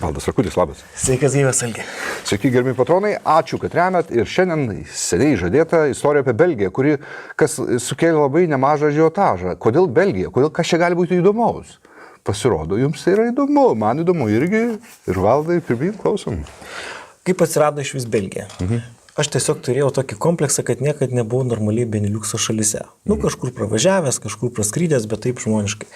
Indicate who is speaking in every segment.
Speaker 1: Valdas Rakutis, labas.
Speaker 2: Sveikas gyvas, Algi.
Speaker 1: Sveiki, gerbimi patronai, ačiū, kad remiat. Ir šiandien seniai žadėta istorija apie Belgiją, kuri sukėlė labai nemažą ažiotažą. Kodėl Belgija? Kas čia gali būti įdomaus? Pasirodo, jums tai yra įdomu, man įdomu irgi. Ir Valdai, pirmyn, klausom.
Speaker 2: Kaip atsirado iš vis Belgija? Aš tiesiog turėjau tokį kompleksą, kad niekad nebuvau normaliai Beniliukso šalyse. Kažkur pravažiavęs, kažkur praskrydęs, bet taip žmoniškai.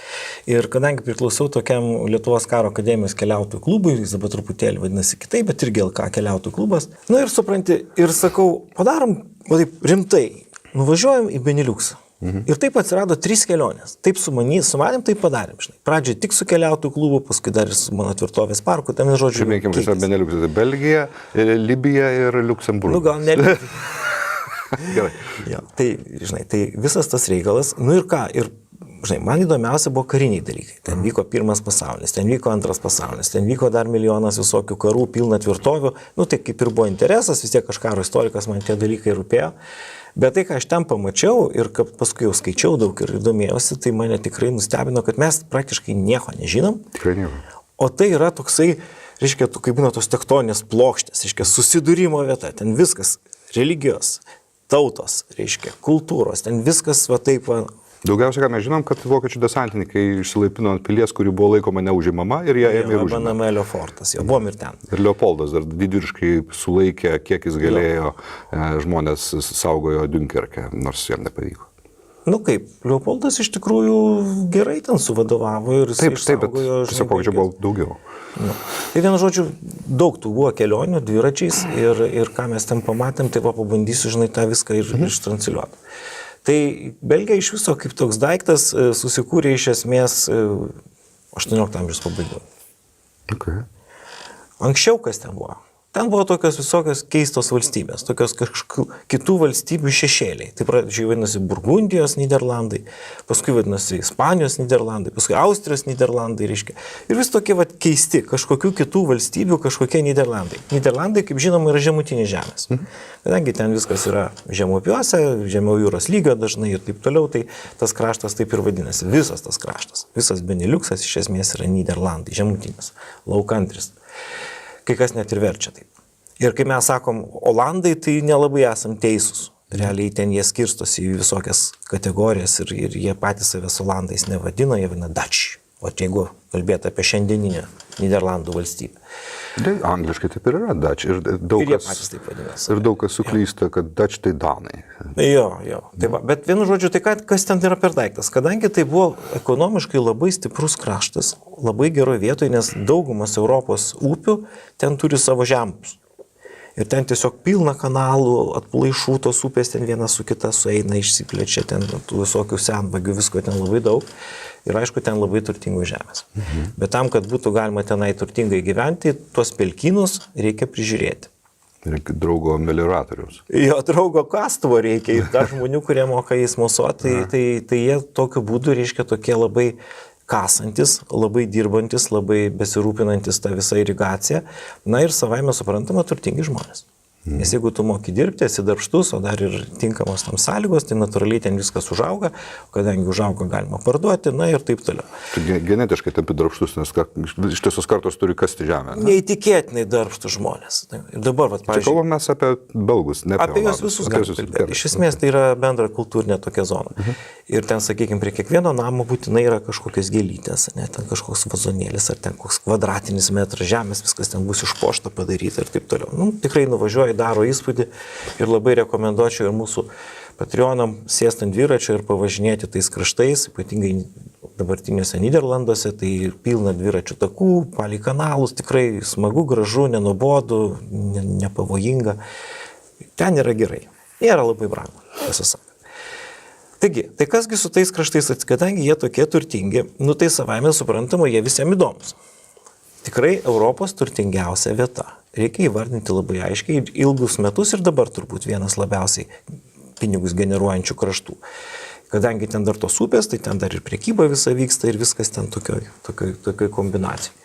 Speaker 2: Ir kadangi priklausau tokiam Lietuvos karo akademijos keliautojų klubui, jis dabar truputėlį vadinasi kitaip, bet irgi LK keliautojų klubas. Ir supranti, ir sakau, padarom, taip rimtai, nuvažiuojam į Beniliuksą. Ir taip atsirado 3 kelionės. Taip sumanėm, taip padarėm. Pradžioje tik su keliautojų klubu, paskui dar ir su mano tvirtovės parku. Ten, žodžiu,
Speaker 1: Žymėkim, visą Beniliuksą. Tai Belgija, Libija ir Liuksemburgas.
Speaker 2: Gal ne.
Speaker 1: Gerai.
Speaker 2: Jo, tai visas tas reikalas. Ir ką? Ir, man įdomiausia buvo kariniai dalykai. Ten vyko pirmas pasaulis, ten vyko antras pasaulis, ten vyko dar milijonas visokių karų, pilna tvirtovių. Tai kaip ir buvo interesas, vis tiek aš karo istorikas, man tie dalykai rūpėjo. Bet tai, ką aš ten pamačiau ir paskui jau skaičiau daug ir domėjausi, tai mane tikrai nustebino, kad mes praktiškai nieko nežinom.
Speaker 1: Tikrai nieko.
Speaker 2: O tai yra toksai, reiškia, kaip būna tos tektoninės plokštės, reiškia, susidūrimo vieta, ten viskas, religijos, tautos, reiškia, kultūros, ten viskas va taip va.
Speaker 1: Daugiausia, ką mes žinom, kad vokiečių desantininkai išsilaipino ant pilies, kuri buvo laikoma neužimama ir ją ėmė užimti.
Speaker 2: Banamelio fortas, jau buvom ir ten.
Speaker 1: Ir Leopoldas dar didvyriškai sulaikė, kiek jis galėjo, žmonės saugojo Dunkerke, nors jam nepavyko.
Speaker 2: Kaip, Leopoldas iš tikrųjų gerai ten suvadovavo ir jis išsaugojo.
Speaker 1: Taip, tiesiog vokiečių buvo daugiau.
Speaker 2: Tai vienu žodžiu, daug tų buvo kelionių dviračiais ir ką mes ten pamatėm, tai pabandysiu, tą viską ir ištransliuoti. Tai Belgija iš viso kaip toks daiktas susikūrė iš esmės 18 amžiaus pabaigoje.
Speaker 1: Okay.
Speaker 2: Anksčiau kas ten buvo? Ten buvo tokios visokios keistos valstybės, tokios kitų valstybių šešėliai. Tai pradžiai vadinasi Burgundijos Niderlandai, paskui vadinasi Ispanijos Niderlandai, paskui Austrijos Niderlandai, reiškia. Ir vis tokie keisti, kažkokių kitų valstybių, kažkokie Niderlandai. Niderlandai, kaip žinoma, yra žemutinės žemės. Kadangi ten viskas yra žemupiuose, žemiau jūros lygio dažnai ir taip toliau, tai tas kraštas taip ir vadinasi. Visas tas kraštas, visas Beniliuksas iš esmės yra Niderlandai, žemutinis, laukantris. Kai kas net ir verčia taip. Ir kai mes sakom Olandai, tai nelabai esam teisūs. Realiai ten jie skirstosi į visokias kategorijas ir jie patys savęs Olandais nevadina, jie vadina Dutch. O jeigu kalbėtų apie šiandieninę Niderlandų valstybę.
Speaker 1: Angliškai taip ir yra Dutch. Ir
Speaker 2: jie patys taip vadinasi.
Speaker 1: Ir daug kas suklysta, kad Dutch tai Danai.
Speaker 2: Jo. Tai va, bet vienu žodžiu, tai kas ten yra per daiktas? Kadangi tai buvo ekonomiškai labai stiprus kraštas, labai geroje vietoje, nes daugumas Europos upių ten turi savo žemus. Ir ten tiesiog pilna kanalų, atplaišų, tos upės ten viena su kita sueina, išsiplečia, ten tų visokių senvagių, visko ten labai daug. Ir aišku, ten labai turtingos žemės. Bet tam, kad būtų galima tenai turtingai gyventi, tuos pelkynus reikia prižiūrėti.
Speaker 1: Reikia draugo melioratoriaus.
Speaker 2: Jo, draugo kastuvo reikia ir dar žmonių, kurie moka jais mosuoti, tai jie tokiu būdu reiškia tokie labai kasantis, labai dirbantis, labai besirūpinantis tą visą irigaciją. Ir savaime suprantama turtingi žmonės. Nes jeigu tu moki dirbti, esi darbštus, o dar ir tinkamos tam sąlygos, tai natūraliai ten viskas užauga, kadangi užauga galima parduoti, ir taip toliau.
Speaker 1: Tai genetiškai tampi darbštus, nes iš tiesos kartos turi kasti žemę. Ne?
Speaker 2: Neįtikėtinai darbštus žmonės. Ir dabar, pavyzdžiui...
Speaker 1: Čia kalbame mes apie belgus, ne apie
Speaker 2: juos visus galime kalbėti. Iš esmės tai yra bendra kultūrinė tokia zona. Ir ten, sakykime, prie kiekvieno namo būtinai yra kažkokios gėlytės, ten kažkoks vazonėlis, ar ten koks kvadratinis metras žemės, viskas ten bus išpuošta padaryta ir taip toliau. Tikrai nuvažiuoji, daro įspūdį ir labai rekomenduočiau ir mūsų Patreonam sėsti ant dviračio ir pavažinėti tais kraštais, ypatingai dabartiniuose Niderlanduose, tai pilna dviračių takų, palei kanalus, tikrai smagu, gražu, nenuobodu, nepavojinga. Ten yra gerai. Nėra labai brangu, tiesą sakant. Taigi, tai kasgi su tais kraštais, kadangi jie tokie turtingi, tai savaime suprantama, jie visiems įdomus. Tikrai Europos turtingiausia vieta. Reikia įvardinti labai aiškiai ir ilgus metus ir dabar turbūt vienas labiausiai pinigus generuojančių kraštų. Kadangi ten dar tos upės, tai ten dar ir prekyba visa vyksta ir viskas ten tokioj kombinacijai.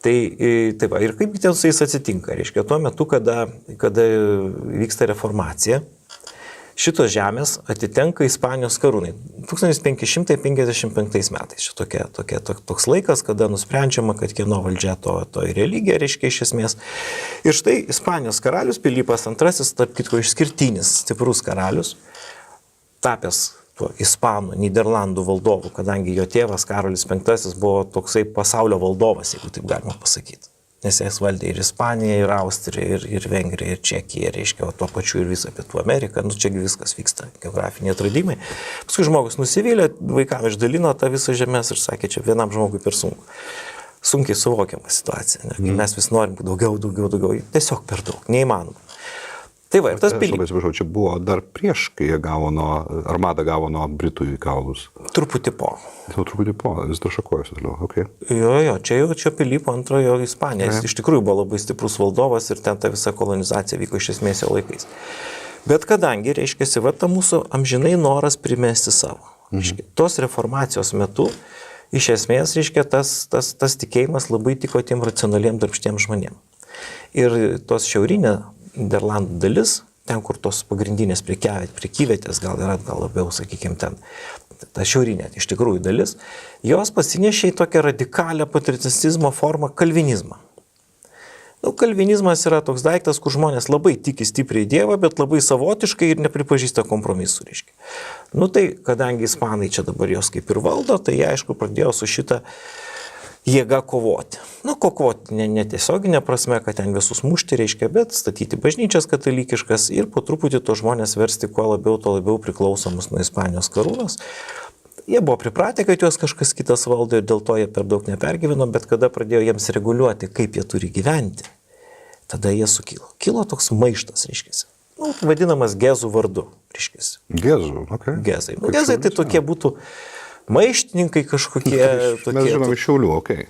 Speaker 2: Tai va, ir kaip ten su jais atsitinka? Reiškia, tuo metu, kada vyksta reformacija, šitos žemės atitenka Ispanijos karūnai. 1555 metais. Toks laikas, kada nusprendžiama, kad kieno valdžia to ir religija, reiškia iš esmės. Ir štai Ispanijos karalius Pilypas II, tarp kitko išskirtinis, stiprus karalius, tapęs tuo Ispanų, Niderlandų valdovu, kadangi jo tėvas Karolis V buvo toksai pasaulio valdovas, jeigu taip galima pasakyti. Nes jis valdė ir Ispaniją, ir Austriją, ir Vengriją, ir Čekiją, reiškia, o tuo pačiu ir visą Pietų Ameriką. Nu, čiagi viskas vyksta, geografiniai atradimai. Paskui žmogus nusivylė, vaikam išdalino tą visą žemės ir sakė, čia vienam žmogui per sunku. Sunkiai suvokiama situacija. Mes vis norim daugiau, tiesiog per daug, neįmanoma. Tai va, ir tas Pilypas.
Speaker 1: Čia buvo dar prieš, kai jie armada gavo nuo Britų į kaulus.
Speaker 2: Truputį po.
Speaker 1: Truputį po, vis dar šakojasi toliau, okei.
Speaker 2: Jo, čia Pilypo antrojo Ispanija. Jis iš tikrųjų buvo labai stiprus valdovas ir ten ta visa kolonizacija vyko iš esmės jo laikais. Bet kadangi, reiškia, va ta mūsų amžinai noras primesti savo. Reiškia, tos reformacijos metu, iš esmės, reiškia, tas tikėjimas labai tiko tiem racionaliem darbštiem žmonėm. Ir tos šiaurinė Niderlandų dalis, ten, kur tos pagrindinės prekyvietės, gal labiau, sakykime, ten, ta šiaurinė, iš tikrųjų dalis, jos pasinešė į tokią radikalią patricizmo formą kalvinizmą. Kalvinizmas yra toks daiktas, kur žmonės labai tiki stipriai Dievą, bet labai savotiškai ir nepripažįsta kompromisų, reiškia. Tai, kadangi ispanai čia dabar jos kaip ir valdo, tai jie, aišku, pradėjo su šitą jėga kovoti. Kovoti netiesioginė prasme, kad ten visus mušti reiškia, bet statyti bažnyčias katalikiškas ir po truputį to žmonės versti kuo labiau, to labiau priklausomus nuo Ispanijos karūnos. Jie buvo pripratę, kad juos kažkas kitas valdo ir dėl to jie per daug nepergyveno, bet kada pradėjo jiems reguliuoti, kaip jie turi gyventi, tada jie sukilo. Kilo toks maištas, reiškia. Vadinamas gezų vardu, reiškia.
Speaker 1: Gezų, okei.
Speaker 2: Gezai. Gezai tai tokie būtų maištininkai kažkokie tokie.
Speaker 1: Mes žinom iš Šiaulių, okei.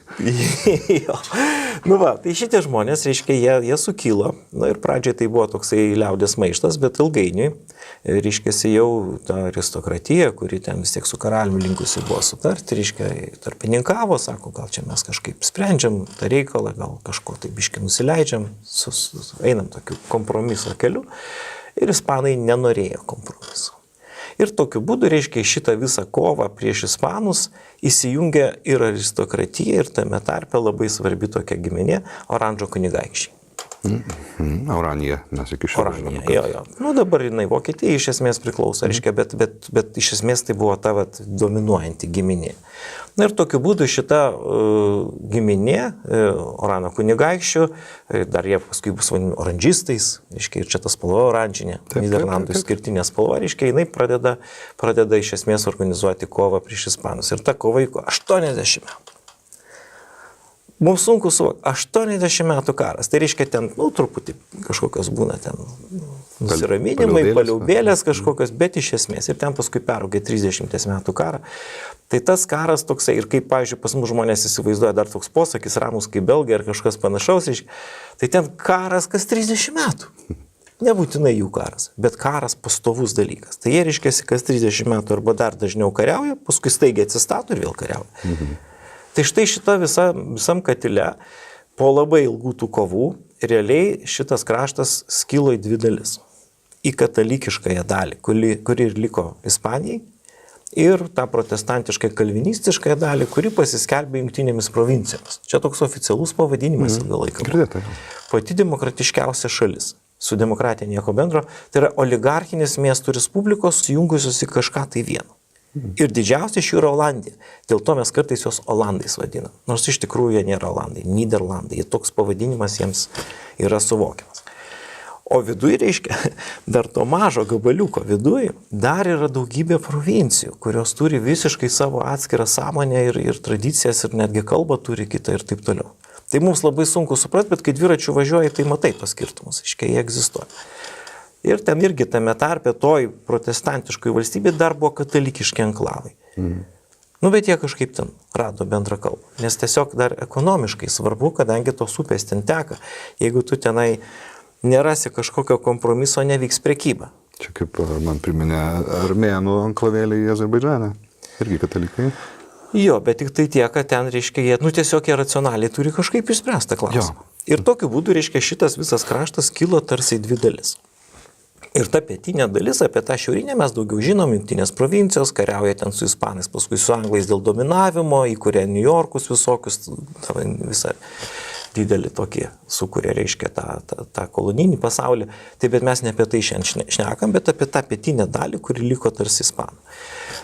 Speaker 2: Jo. Tai šitie žmonės, reiškia, jie sukilo. Ir pradžiai tai buvo toksai liaudės maištas, bet ilgainiui, reiškia, jau ta aristokratija, kuri ten vis tiek su karaliumi linkusi buvo sutarti, reiškia, tarpininkavo, sako, gal čia mes kažkaip sprendžiam tą reikalą, gal kažko tai biškai nusileidžiam, einam tokiu kompromiso keliu. Ir ispanai nenorėjo kompromiso. Ir tokiu būdu, reiškia, šitą visą kovą prieš ispanus įsijungia ir aristokratija, ir tame tarpe labai svarbi tokia giminė Oranžo kunigaikščiai.
Speaker 1: Oranija, mes iki šiol žinome.
Speaker 2: Jo. Dabar jinai Vokietijai iš esmės priklauso, reiškia, bet iš esmės tai buvo ta dominuojanti giminė. Ir tokiu būdu šita giminė, Orano kunigaikščių, dar jie paskui bus vadinami oranžistais, reiškia, ir čia ta spalva oranžinė, Niderlandų išskirtinė spalva, reiškia, jinai pradeda iš esmės organizuoti kovą prieš ispanus. Ir ta kova vyko 80 metų. Mums sunku suvokti, 80 metų karas, tai reiškia ten, truputį kažkokios būna ten nusiraminimai, paliaubėlės kažkokios, bet iš esmės ir ten paskui peraugė 30 metų karą. Tai tas karas toksai, ir kaip, pavyzdžiui, pas mus žmonės įsivaizduoja dar toks posakis, ramus kaip belgai ar kažkas panašaus, reiškia, tai ten karas kas 30 metų. Nebūtinai jų karas, bet karas pastovus dalykas. Tai jie, reiškia, kas 30 metų arba dar dažniau kariauja, paskui staigiai atsistato ir vėl kariauja. Tai štai šita visam katile, po labai ilgų tų kovų, realiai šitas kraštas skilo į dvi dalis. Į katalikiškąją dalį, kuri ir liko Ispanijai, ir tą protestantiškai kalvinistiškąją dalį, kuri pasiskelbė jungtinėmis provincijomis. Čia toks oficialus pavadinimas ilgą laiką. Pati demokratiškiausia šalis. Su demokratija nieko bendro. Tai yra oligarchinės miestų respublikos sujungusios į kažką tai vieną. Ir didžiausia iš jų yra Olandija. Dėl to mes kartais juos Olandais vadinam. Nors iš tikrųjų jie nėra Olandai, Niderlandai. Toks pavadinimas jiems yra suvokiamas. O viduje, reiškia, dar to mažo gabaliuko viduje dar yra daugybė provincijų, kurios turi visiškai savo atskirą sąmonę ir tradicijas ir netgi kalbą turi kitą ir taip toliau. Tai mums labai sunku suprasti, bet kai dviračiu važiuoji, tai matai tos skirtumus, reiškia, jie egzistuoja. Ir ten irgi tame tarpe toj protestantiškai valstybė dar buvo katalikiški enklavai. Bet jie kažkaip ten rado bendrą kalbą. Nes tiesiog dar ekonomiškai svarbu, kadangi tos upės ten teka. Jeigu tu tenai nerasi kažkokio kompromiso, nevyks prekyba.
Speaker 1: Čia kaip man priminė armėnų enklavėlį į Azerbaidžaną. Irgi katalikai.
Speaker 2: Jo, bet tik tai tiek, kad ten, reiškia, jie, tiesiog jie racionaliai turi kažkaip išspręstą klausimą. Ir tokiu būdu, reiškia, šitas visas kraštas kilo tarsi į dvi dalis. Ir ta pietinė dalis, apie tą šiaurinę mes daugiau žinom, jungtinės provincijos, kariauja ten su ispanais, paskui su anglais dėl dominavimo, įkuria New Yorkus visokius, visą didelį tokį sukuria, reiškia, tą kolonijinį pasaulį. Tai bet mes ne apie tai šiandien šnekam, bet apie tą pietinę dalį, kuri liko tarsi ispanų.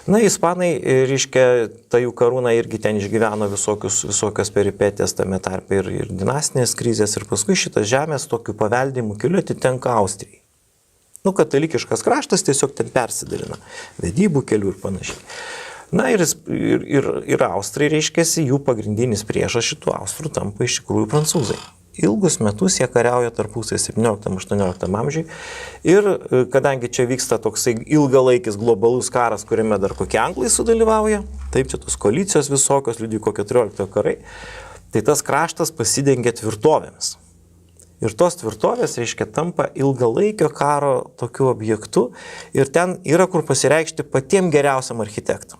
Speaker 2: Na, ispanai, reiškia, ta jų karūna irgi ten išgyveno visokios peripetės, tame tarpe ir dinastinės krizės, ir paskui šitas žemės tokiu paveldėjimu keliu atitenka Austrijai. Nu, katalikiškas kraštas tiesiog ten persidalina, vedybų kelių ir panašiai. Na ir Austrai, reiškiasi, jų pagrindinis priešas šitų Austrų tampa iš tikrųjų prancūzai. Ilgus metus jie kariauja tarpusai 17-18 amžiui ir kadangi čia vyksta toksai ilgalaikis globalus karas, kuriame dar kokie anglai sudalyvauja, taip čia tos koalicijos visokios, Liudviko 14 karai, tai tas kraštas pasidengia tvirtovėmis. Ir tos tvirtovės, reiškia, tampa ilgalaikio karo tokiu objektu ir ten yra kur pasireikšti patiem geriausiam architektam.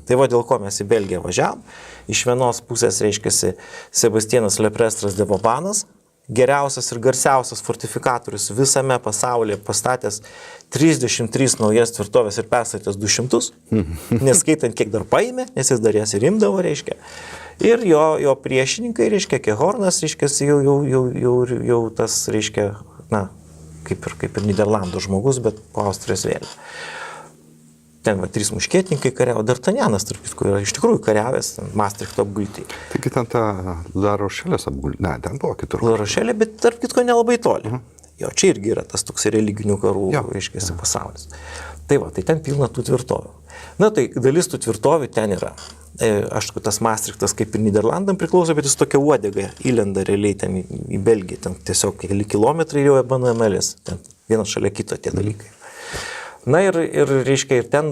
Speaker 2: Tai va dėl ko mes į Belgiją važiavom. Iš vienos pusės, reiškia, Sebastienas Leprestras de Vaubanas, geriausias ir garsiausias fortifikatorius visame pasaulyje, pastatęs 33 naujas tvirtovės ir perstatęs 200, neskaitant kiek dar paėmė, nes jis dar jas ir imdavo, reiškia. Ir jo priešininkai, reiškia, Kehornas, reiškia, jau tas, reiškia, na, kaip ir Niderlandų žmogus, bet po Austrijos vėliava. Ten va 3 muškietininkai kariavo, D'Artagnanas, tarp kitko, yra iš tikrųjų kariavęs, Maastrichto apgultai.
Speaker 1: Taigi ten ta La Rošelės apgultai, ne, ten buvo kitur.
Speaker 2: La Rošelė, bet tarp kitko nelabai toli. Jo, čia irgi yra tas toks religinių karų, reiškia, pasaulis. Tai va, tai ten pilna tų tvirtovių. Na, tai dalis tų tvirtovių ten yra. Aišku, tas Maastrichtas kaip ir Niderlandam priklauso, bet jis tokia uodega įlenda realiai ten į Belgiją, ten tiesiog keli kilometrai jau BNMLs, ten vienas šalia kito tie dalykai. Na ir reiškia, ir ten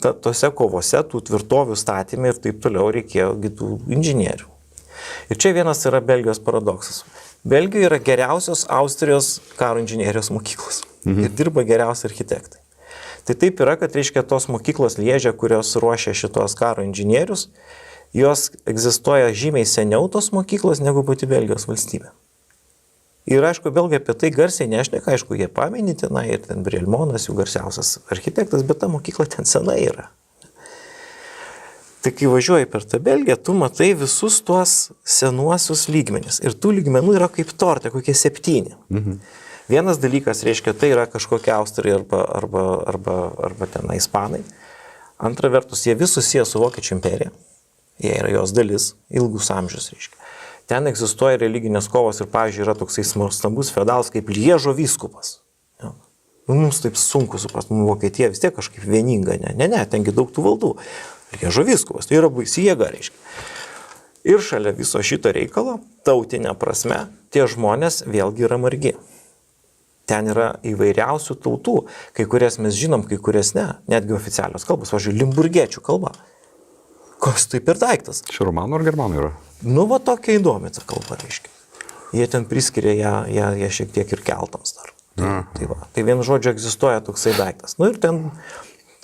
Speaker 2: tose kovose, tų tvirtovių statymė ir taip toliau reikėjo tų inžinierių. Ir čia vienas yra Belgijos paradoksas. Belgijoje yra geriausios Austrijos karo inžinierijos mokyklos ir dirba geriausi architektai. Tai taip yra, kad, reiškia, tos mokyklos Liežė, kurios ruošia šitos karo inžinierius, jos egzistuoja žymiai seniau tos mokyklos negu pati Belgijos valstybė. Ir aišku, belgai apie tai garsiai nešneka, aišku, jie pamini tenai ir ten Brielmonas, jų garsiausias architektas, bet ta mokykla ten senai yra. Tai kai važiuoji per tą Belgiją, tu matai visus tuos senuosius lygmenis. Ir tų lygmenų yra kaip torte, kokie 7. Vienas dalykas, reiškia, tai yra kažkokie Austrai arba ten ispanai. Antra vertus, jie vis susiję su Vokiečių imperija. Jie yra jos dalis, ilgus amžius, reiškia. Ten egzistuoja religinės kovos ir, pavyzdžiui, yra toksai stambus feodalas kaip Liežo vyskupas. Ja. Mums taip sunku suprasti, Vokietija vis tiek kažkaip vieninga, ne, tengi daug tų valdų. Liežo vyskupas, tai yra baisi jėga, reiškia. Ir šalia viso šito reikalo, tautinė prasme, tie žmonės vėlgi yra margi. Ten yra įvairiausių tautų, kai kurias mes žinom, kai kurias ne, netgi oficialios kalbos, važiuoju, limburgiečių kalba. Koks tai per daiktas?
Speaker 1: Čia romanų ar germanų yra?
Speaker 2: Nu, va tokia įdomi ta kalba, reiškia. Jie ten priskiria ją šiek tiek ir keltams dar. Tai vienu žodžiu egzistuoja toksai daiktas. Nu ir ten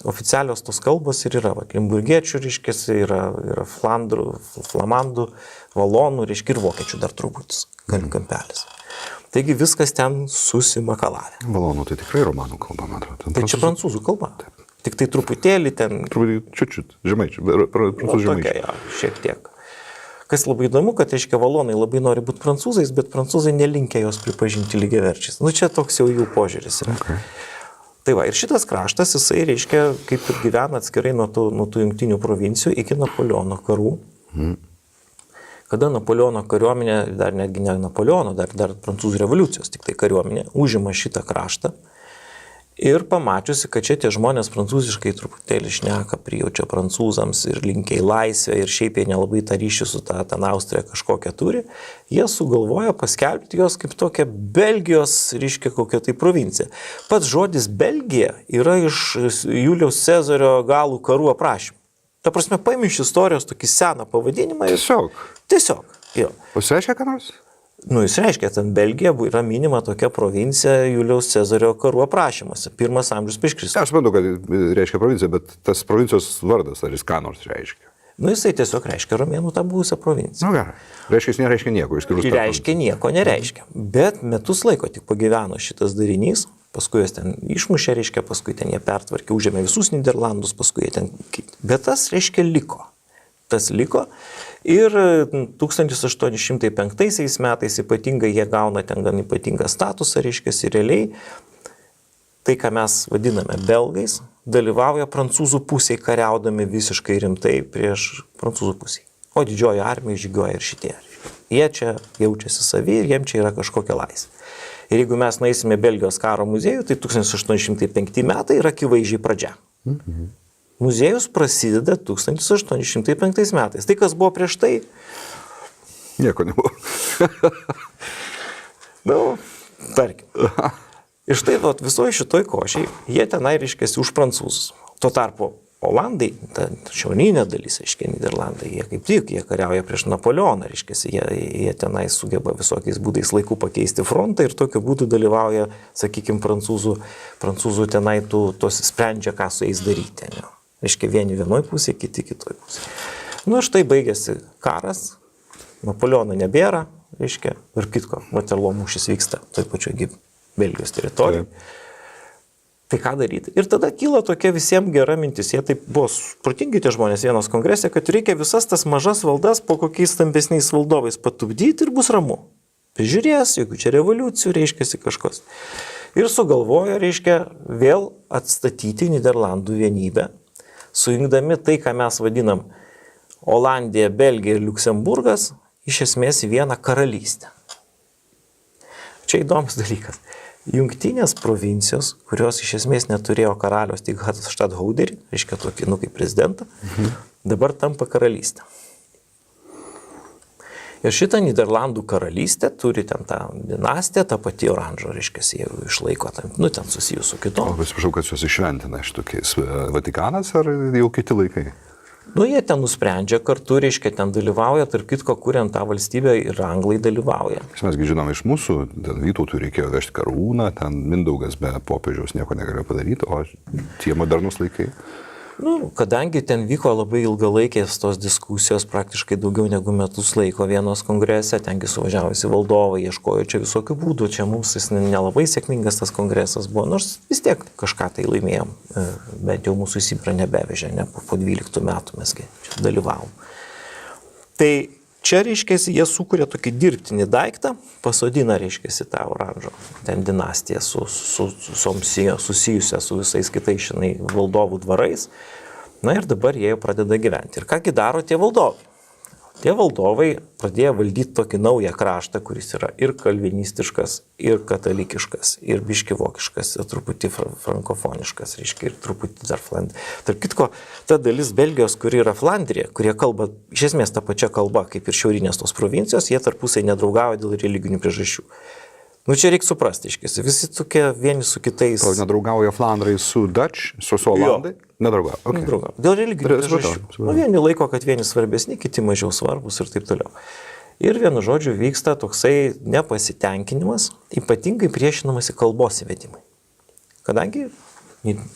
Speaker 2: oficialios tos kalbos ir yra. Va, limburgiečių, reiškia, yra flamandų, valonų, reiškia, ir vokiečių dar truputis, kampelis. Taigi viskas ten susimakalavę.
Speaker 1: Valonų tai tikrai romanų kalba, man atrodo.
Speaker 2: Tai čia prancūzų kalba. Taip. Tik tai truputėlį ten...
Speaker 1: Čiut, žemaičių, prancūzų žemaičių.
Speaker 2: Tokia, šiek tiek. Kas labai įdomu, kad, reiškia, valonai labai nori būti prancūzais, bet prancūzai nelinkia jos pripažinti lygiaverčiais. Nu, čia toks jau jų požiūris yra. Okay. Tai va, ir šitas kraštas, jisai, reiškia, kaip ir gyvena atskirai nuo tų jungtinių provincijų iki Napoleono karų. Kada Napoleono kariuomenė, dar netgi ne Napoleono, dar prancūzų revoliucijos, tik tai kariuomenė, užima šitą kraštą. Ir pamačiusi, kad čia tie žmonės prancūziškai truputėlį šneka, prijaučia prancūzams ir linkia į laisvę ir šiaip jie nelabai tą ryšį su ten Austrija kažkokią turi, jie sugalvojo paskelbti jos kaip tokią Belgijos, reiškia, kokią tai provinciją. Pats žodis Belgija yra iš Julijaus Cezario galų karų aprašymų. Ta prasme, paimi iš istorijos tokį seną pavadinimą. Tiesiog, jo.
Speaker 1: O jis reiškia ką nors?
Speaker 2: Nu, jis reiškia, ten Belgija yra minima tokia provincija Julijaus Cezario karų aprašymuose, 1 amžius prieš Kristų.
Speaker 1: Aš manau, kad reiškia provincija, bet tas provincijos vardas, ar jis ką nors reiškia?
Speaker 2: Nu, jisai tiesiog reiškia romėnų tą buvusią provinciją.
Speaker 1: Nu, gerai. Reiškia, jis nereiškia nieko, išskyrus tą.
Speaker 2: Reiškia nieko, nereiškia. Bet metus laiko tik pagyveno šitas darinys Paskui juos ten išmušė, reiškia, paskui ten jie pertvarkė, užėmė visus Niderlandus, paskui jie ten... Bet tas, reiškia, liko. Tas liko ir 1805 metais ypatingai jie gauna ten gan ypatingą statusą, reiškia, realiai tai, ką mes vadiname belgais, dalyvauja prancūzų pusėje kariaudami visiškai rimtai prieš prancūzų pusėje. O didžioji armija žygiuoja ir šitie. Jie čia jaučiasi savi ir jiems čia yra kažkokia laisvė. Ir jeigu mes nueisime Belgijos karo muziejų, tai 1805 metai yra akivaizdžiai pradžia. Muziejus prasideda 1805 metais. Tai, kas buvo prieš tai?
Speaker 1: Nieko nebuvo.
Speaker 2: Tarkim. Ir štai visoje šitoj košiai, jie tenai reiškiasi už prancūzus. Tuo tarpu Olandai, ta šiaurinė dalis, reiškia, Niderlandai, jie kaip tik, jie kariauja prieš Napoleoną, reiškiasi, jie tenai sugeba visokiais būdais laiku pakeisti frontą ir tokiu būdu dalyvauja, sakykime, prancūzų tenai tos sprendžia, ką su jais daryti. Ne? Reiškia, vieni vienoj pusėje, kiti kitoj pusėje. Štai baigėsi karas, Napoleono nebėra, reiškia, ir kitko, Waterloo mūšis vyksta toj pačioj Belgijos teritorijoje. Tai ką daryti? Ir tada kyla tokia visiems gera mintis, jie taip buvo protingi tie žmonės vienos kongrese, kad reikia visas tas mažas valdas po kokiais stambesniais valdovais patupdyti ir bus ramu. Prižiūrės, jeigu čia revoliucijų, reiškiasi kažkas. Ir sugalvojo, reiškia, vėl atstatyti Niderlandų vienybę, sujungdami tai, ką mes vadinam Olandija, Belgija ir Liuksemburgas, iš esmės į vieną karalystę. Čia įdomus dalykas. Jungtinės provincijos, kurios iš esmės neturėjo karalios, tik štadhauderį, reiškia tokį, kaip prezidentą, dabar tampa karalystė. Ir šitą Niderlandų karalystę turi ten tą dinastiją, tą patį oranžą, reiškia, jie išlaiko, ten susijus su kitom.
Speaker 1: Pasiprašau, kad juos išventina iš tokiais Vatikanas ar jau kiti laikai?
Speaker 2: Jie ten nusprendžia kartu, reiškia, ten dalyvauja, tarp kitko, kuriant tą valstybę ir anglai dalyvauja.
Speaker 1: Mesgi žinome iš mūsų, ten Vytautui reikėjo vežti karūną, ten Mindaugas be popiežiaus nieko negalėjo padaryti, o tie modernus laikai.
Speaker 2: Kadangi ten vyko labai ilgalaikės tos diskusijos, praktiškai daugiau negu metus laiko vienos kongrese, tengi suvažiavusi valdovai, ieškojo čia visokių būdų, čia mums jis nelabai sėkmingas tas kongresas buvo, nors vis tiek kažką tai laimėjom, bet jau mūsų į Sibirą nebevežė, ne po 12 metų mesgi čia dalyvavom. Tai čia, reiškia, jie sukūrė tokį dirbtinį daiktą, pasodina, reiškia, tą oranžo, ten dinastiją susijusią su visais kitais šinai valdovų dvarais. Ir dabar jie jau pradeda gyventi. Ir kągi daro tie valdovai? Tie valdovai pradėjo valdyti tokį naują kraštą, kuris yra ir kalvinistiškas, ir katalikiškas, ir biški vokiškas, ir truputį frankofoniškas, reiškia, ir truputį dar Flandrija. Tarp kitko, ta dalis Belgijos, kuri yra Flandrija, kurie kalba iš esmės tą pačią kalbą, kaip ir šiaurinės tos provincijos, jie tarpusai nedraugauja dėl religinių priežasčių. Čia reikia suprasti, iškėsi, visi tokie vieni su kitais.
Speaker 1: O nedraugauja Flandrai su Dutch, su Olandai? Nedraugauja. Okay.
Speaker 2: Nedraugauja. Dėl religinių priežasčių. Vieni laiko, kad vieni svarbesni, kiti mažiau svarbus ir taip toliau. Ir vienu žodžiu vyksta toksai nepasitenkinimas, ypatingai priešinamasi kalbos įvedimai. Kadangi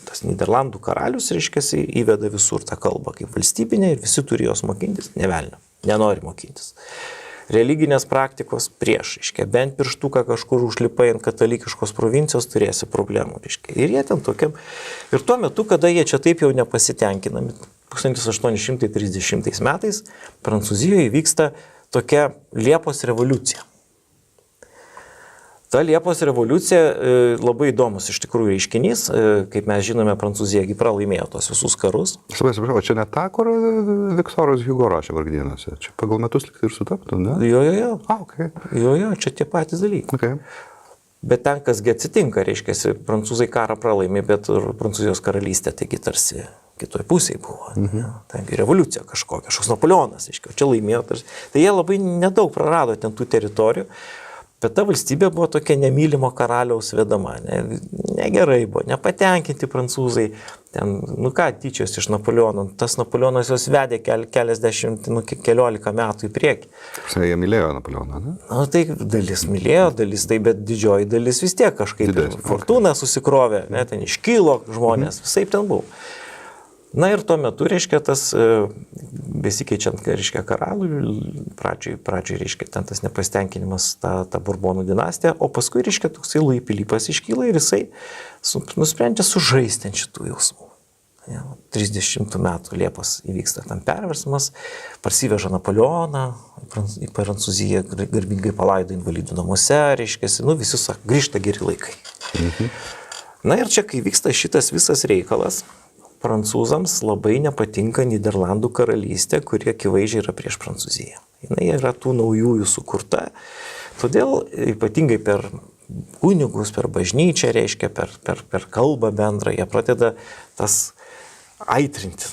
Speaker 2: tas Niderlandų karalius, reiškiasi, įveda visur tą kalbą kaip valstybinė ir visi turi jos mokintis, nevelnio, nenori mokintis. Religinės praktikos prieš, reiškia, bent pirštuką kažkur užlipai ant katalikiškos provincijos turėsi problemų, reiškia. Ir jie ten tokiam. Ir tuo metu, kada jie čia taip jau nepasitenkinami, 1830 metais Prancūzijoje vyksta tokia Liepos revoliucija. Ta Liepos revoliucija labai įdomus iš tikrųjų reiškinys, kaip mes žinome, Prancūzija pralaimėjo tos visus karus.
Speaker 1: O čia ne ta, kur Viktoras Hugo rašė Vargdienose? Čia pagal metus likti ir sutaptų, ne?
Speaker 2: Jo.
Speaker 1: Okay.
Speaker 2: Jo, čia tie patys dalykai.
Speaker 1: Okay.
Speaker 2: Bet ten kasgi atsitinka, reiškia, prancūzai karą pralaimė, bet Prancūzijos karalystė taigi tarsi kitoj pusėje buvo. Tengi revoliucija kažkoks Napoleonas, reiškia, čia laimėjo tarsi. Tai jie labai nedaug prarado ten tų teritorijų. Bet ta valstybė buvo tokia nemylimo karaliaus vedama, negerai buvo, nepatenkinti prancūzai, ten, tyčios iš Napoleono, tas Napoleonas jos vedė keliasdešimt, keliolika metų į priekį.
Speaker 1: Jie mylėjo Napoleoną, ne?
Speaker 2: Tai dalis mylėjo, dalis tai, bet didžioji dalis vis tiek kažkaip fortūną susikrovė, ten iškilo žmonės, visai ten buvo. Na ir tuo metu, reiškia, tas besikeičiant, reiškia, karaliui, pradžioj, reiškia, ten tas nepasitenkinimas, ta Burbonų dinastija, o paskui, reiškia, toksai Lui Pilypas iškyla ir jisai nusprendžia sužaisti ant šitų jausmų. 30 metų Liepos įvyksta tam perversmas, parsiveža Napoleoną į Prancūziją, garbingai palaido invalidų namuose, reiškia, visi sako, grįžta geri laikai. Na ir čia, kai vyksta šitas visas reikalas, prancūzams labai nepatinka Nyderlandų karalystė, kurie akivaizdžiai yra prieš Prancūziją. Jis yra tų naujųjų sukurta, todėl ypatingai per kunigus, per bažnyčią, reiškia, per kalbą bendrą, jie pradeda tas aitrinti.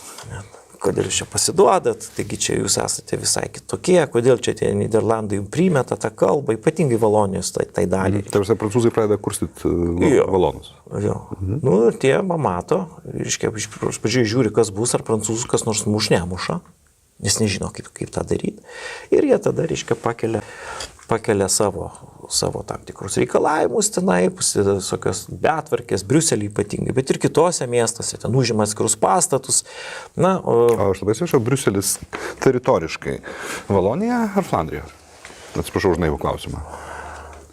Speaker 2: Kodėl jūs čia pasiduodat, taigi čia jūs esate visai kitokie, kodėl čia tie Nyderlandai jums primeta tą kalbą, ypatingai Valonijos tai dalį.
Speaker 1: Tarsi prancūzai pradeda kurstyti valonus.
Speaker 2: Jo. Nu ir tie mato, reiškia, iš pradžių žiūri, kas bus, ar prancūzų kas nors muš nemuša, nes nežino, kaip tą daryti. Ir jie tada, reiškia, pakelia savo tam tikrus reikalavimus tenai, prasideda visokios betvarkės, Briuselį ypatingai, bet ir kitose miestuose, ten užima atskirus pastatus. Na,
Speaker 1: aš labai atsiprašau, Briuselis teritoriškai Valonija ar Flandrija? Atsiprašau už naivų klausimą.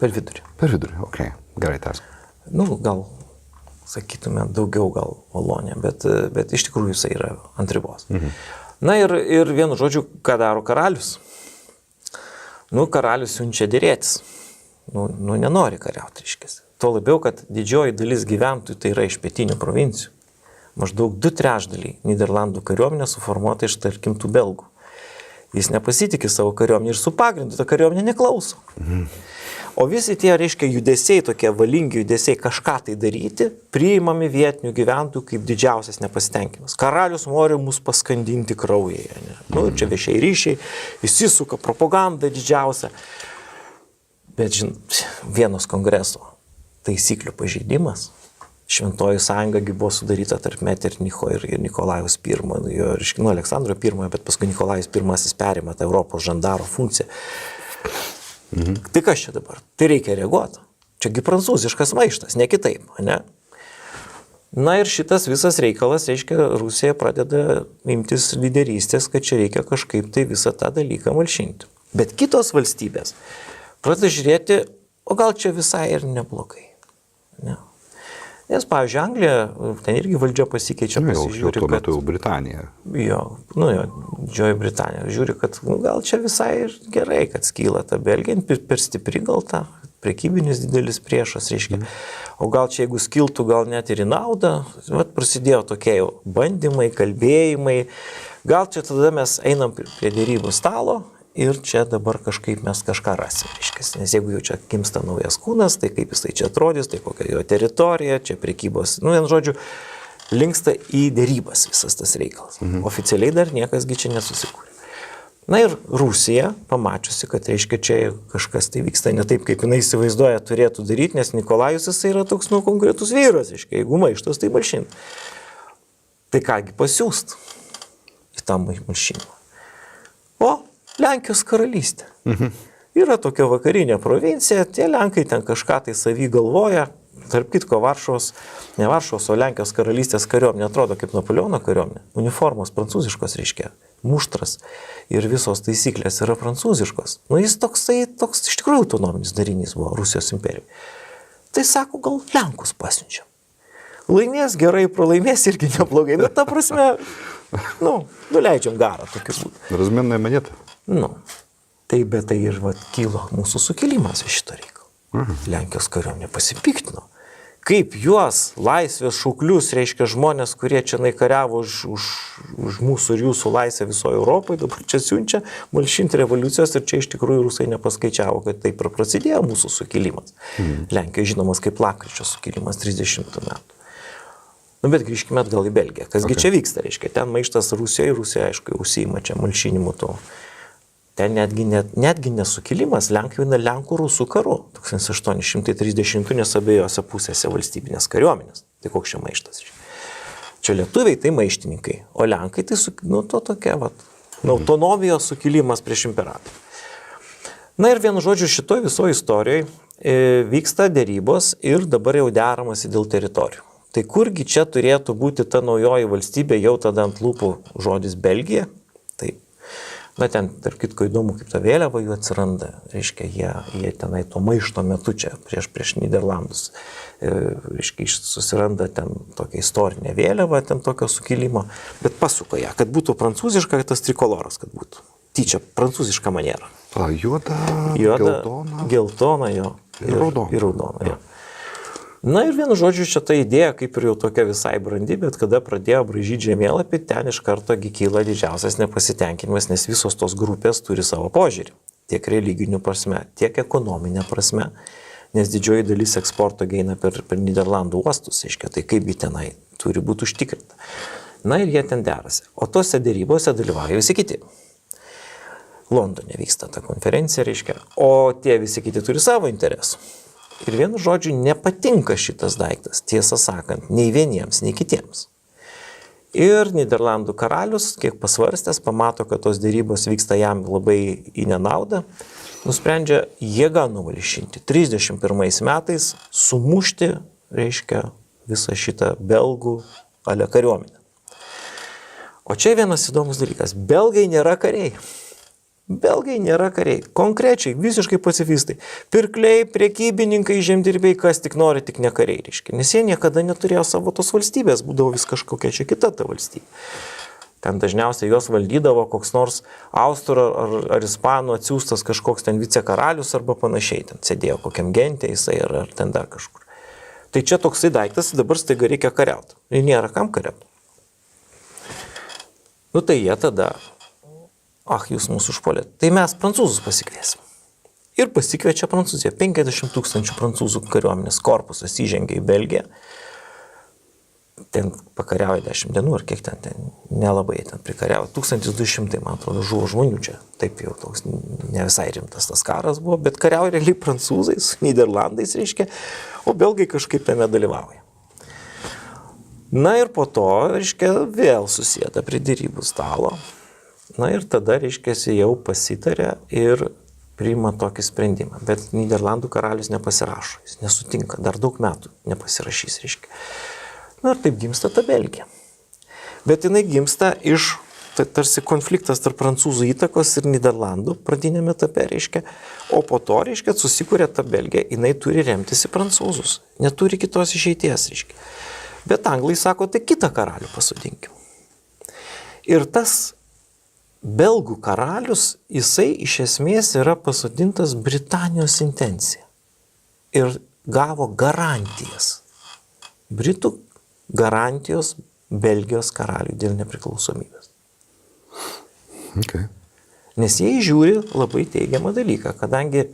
Speaker 2: Per vidurį.
Speaker 1: Per vidurį, okei, gerai tęsk.
Speaker 2: Nu, gal, sakytume, daugiau gal Valonija, bet iš tikrųjų jisai yra ant ribos. Na ir vienu žodžiu, ką daro karalius? Nu, karalius siunčia dėrėtis. Nu, nenori kariauti, reiškia. Tuo labiau, kad didžioji dalis gyventojų tai yra iš pietinių provincijų. Maždaug 2/3 Nyderlandų kariuomenė suformuota iš, tarkim, tų belgų. Jis nepasitikė savo kariuomenę ir su pagrindu ta kariuomenė neklauso. O visi tie, reiškia, judesiai, tokie valingi judesiai kažką tai daryti, priimami vietinių gyventojų kaip didžiausias nepasitenkinimas. Karalius nori mus paskandinti kraujyje. Nu, čia viešiai ryšiai, įsisuka propaganda didžiausia. Bet, vienos kongreso taisyklių pažeidimas, Šventoji sąjunga buvo sudaryta tarp Metternicho ir Nikolajaus I, Aleksandro I, bet paskui Nikolajus I perima tą Europos žandaro funkciją. Tai kas čia dabar? Tai reikia reaguoti. Čiagi prancūziškas maištas, ne kitaip, ne? Na ir šitas visas reikalas, reiškia, Rusija pradeda imtis lyderystės, kad čia reikia kažkaip tai visą tą dalyką malšinti. Bet kitos valstybės pradeda žiūrėti, o gal čia visai ir neblogai. Ne. Nes, pavyzdžiui, Anglija, ten irgi valdžia pasikeičia, pasižiūri,
Speaker 1: tuo metu jau Britanija.
Speaker 2: Didžioji Britanija. Žiūri, kad gal čia visai ir gerai, kad skyla ta Belgija, per stipri gal ta, prekybinis didelis priešas, reiškia. O gal čia jeigu skiltų, gal net ir į naudą, prasidėjo tokie jau bandymai, kalbėjimai. Gal čia tada mes einam prie dėrybų stalo ir čia dabar kažkaip mes kažką rasim, reiškia. Nes jeigu jau čia gimsta naujas kūnas, tai kaip jis tai čia atrodys, tai kokia jo teritorija, čia prekybos, vien žodžiu, linksta į dėrybas visas tas reikalas. Oficialiai dar niekasgi čia nesusikūrė. Na ir Rusija, pamačiusi, kad reiškia čia kažkas tai vyksta ne taip, kaip jinai įsivaizduoja turėtų daryti, nes Nikolajus jis yra toks konkretus vyras, reiškia, jeigu maištas, tai malšint. Tai kągi pasiūst į tą malšinimą. O Lenkijos karalystė. Yra tokia vakarinė provincija, tie Lenkai ten kažką tai savy galvoja. Tarp kitko, ne Varšuvos, o Lenkijos karalystės kariuomenė atrodo kaip Napoleono kariuomenė. Uniformos prancūziškos, reiškia, muštras ir visos taisyklės yra prancūziškos. Nu, jis toks iš tikrųjų autonominis darinys buvo Rusijos imperijai. Tai sako, gal Lenkus pasiunčiam. Laimės gerai, pralaimės irgi neblogai, bet ta prasme, nuleidžiam garą tokiu būdu.
Speaker 1: Razmenная монета.
Speaker 2: Tai bet tai ir kilo mūsų sukilimas iš šito reikalo. Lenkijos kariuomenė pasipiktino. Kaip juos, laisvės šauklius, reiškia žmonės, kurie čia kariavo už mūsų ir jūsų laisvę visoje Europoje, dabar čia siunčia malšinti revoliucijos ir čia iš tikrųjų rusai nepaskaičiavo, kad taip ir prasidėjo mūsų sukilimas. Lenkijoje žinomas kaip lapkričio sukilimas 30 metų. Bet grįžkime atgal į Belgiją. Kasgi čia vyksta, reiškia, ten maištas Rusijoje, Rusija, aišku, užsiima čia malšinimu to. Ten netgi nesukilimas, Lenkai eina Lenkų-Rusų karu 1830 nes abiejose pusėse valstybinės kariuomenės. Tai koks čia maištas? Čia lietuviai tai maištininkai, o Lenkai tai tokia autonomijos sukilimas prieš imperatorių. Na ir vienu žodžiu šitoje visoje istorijoje vyksta dėrybos ir dabar jau deramasi dėl teritorijų. Tai kurgi čia turėtų būti ta naujoji valstybė, jau tada ant lūpų žodis Belgija. Tai, na, ten, tarp kitko, įdomu, kaip ta vėliava jų atsiranda. Reiškia, jie tenai to maišto metu čia prieš Nyderlandus. Reiškia, susiranda ten tokią istorinę vėliavą, ten tokio sukilimo, bet pasuko ją, kad būtų prancūziška, tas trikoloras, kad būtų. Tyčia, prancūziška maniera.
Speaker 1: Juoda,
Speaker 2: geltona jo. Ir raudona, jo. Na ir vienu žodžiu, čia ta idėja kaip ir jau tokia visai brandi, bet kada pradėjo braižyti žemėlapį, ten iš karto kyla didžiausias nepasitenkinimas, nes visos tos grupės turi savo požiūrį. Tiek religinių prasme, tiek ekonominė prasme, nes didžioji dalis eksporto eina per Nyderlandų uostus, aiškia, tai kaipgi tenai turi būti užtikrinta. Na ir jie ten derasi. O tose dėrybose dalyvauja visi kiti. Londone vyksta ta konferencija, reiškia, o tie visi kiti turi savo interesų. Ir vienu žodžiu, nepatinka šitas daiktas, tiesą sakant, nei vieniems, nei kitiems. Ir Nyderlandų karalius, kiek pasvarstęs, pamato, kad tos dėrybos vyksta jam labai į nenaudą, nusprendžia jėgą numalšinti. 31 metais sumušti, reiškia, visą šitą belgų kariuomenę. O čia vienas įdomus dalykas. Belgai nėra kariai. Belgai nėra kariai. Konkrečiai, visiškai pacifistai. Pirkliai, prekybininkai, žemdirbiai, kas tik nori, tik ne kariai, reiškia. Nes jie niekada neturėjo savo tos valstybės, būdavo vis kažkokia čia kita ta valstybė. Ten dažniausiai juos valdydavo koks nors austrų ar ispanų atsiųstas kažkoks ten vicekaralius arba panašiai. Ten sėdėjo kokiam gentė jisai ar ten dar kažkur. Tai čia toksai daiktas, dabar staiga reikia kariauti. Ir nėra kam kariauti. Nu tai jie tada... jūs mūsų užpuolėt. Tai mes prancūzus pasikviesim. Ir pasikviečia Prancūziją. 50 000 prancūzų kariuomenės korpusas įžengia į Belgiją. Ten pakariauja 10 dienų, ar kiek ten nelabai ten prikariauja. 1200, man atrodo, žuvo žmonių čia. Taip jau toks ne visai rimtas tas karas buvo, bet kariauja realiai prancūzai su Nyderlandais, reiškia, o belgai kažkaip tame dalyvauja. Na ir po to, reiškia, vėl susėda prie dėrybų stalo. Na ir tada, reiškia, jau pasitarė ir priima tokį sprendimą. Bet Nyderlandų karalius nepasirašo, jis nesutinka, dar daug metų nepasirašys, reiškia. Na ir taip gimsta ta Belgija. Bet jinai gimsta iš, tarsi konfliktas tarp prancūzų įtakos ir Nyderlandų pradinėme etape, reiškia. O po to, reiškia, susikūrė ta Belgija, jinai turi remtis į prancūzus, neturi kitos išeities, reiškia. Bet anglai sako, tai kitą karalių pasodinkim. Ir tas belgų karalius, jisai iš esmės yra pasodintas Britanijos intencija ir gavo garantijas. Britų garantijos Belgijos karaliui dėl nepriklausomybės.
Speaker 1: Okay.
Speaker 2: Nes jie žiūri labai teigiamą dalyką, kadangi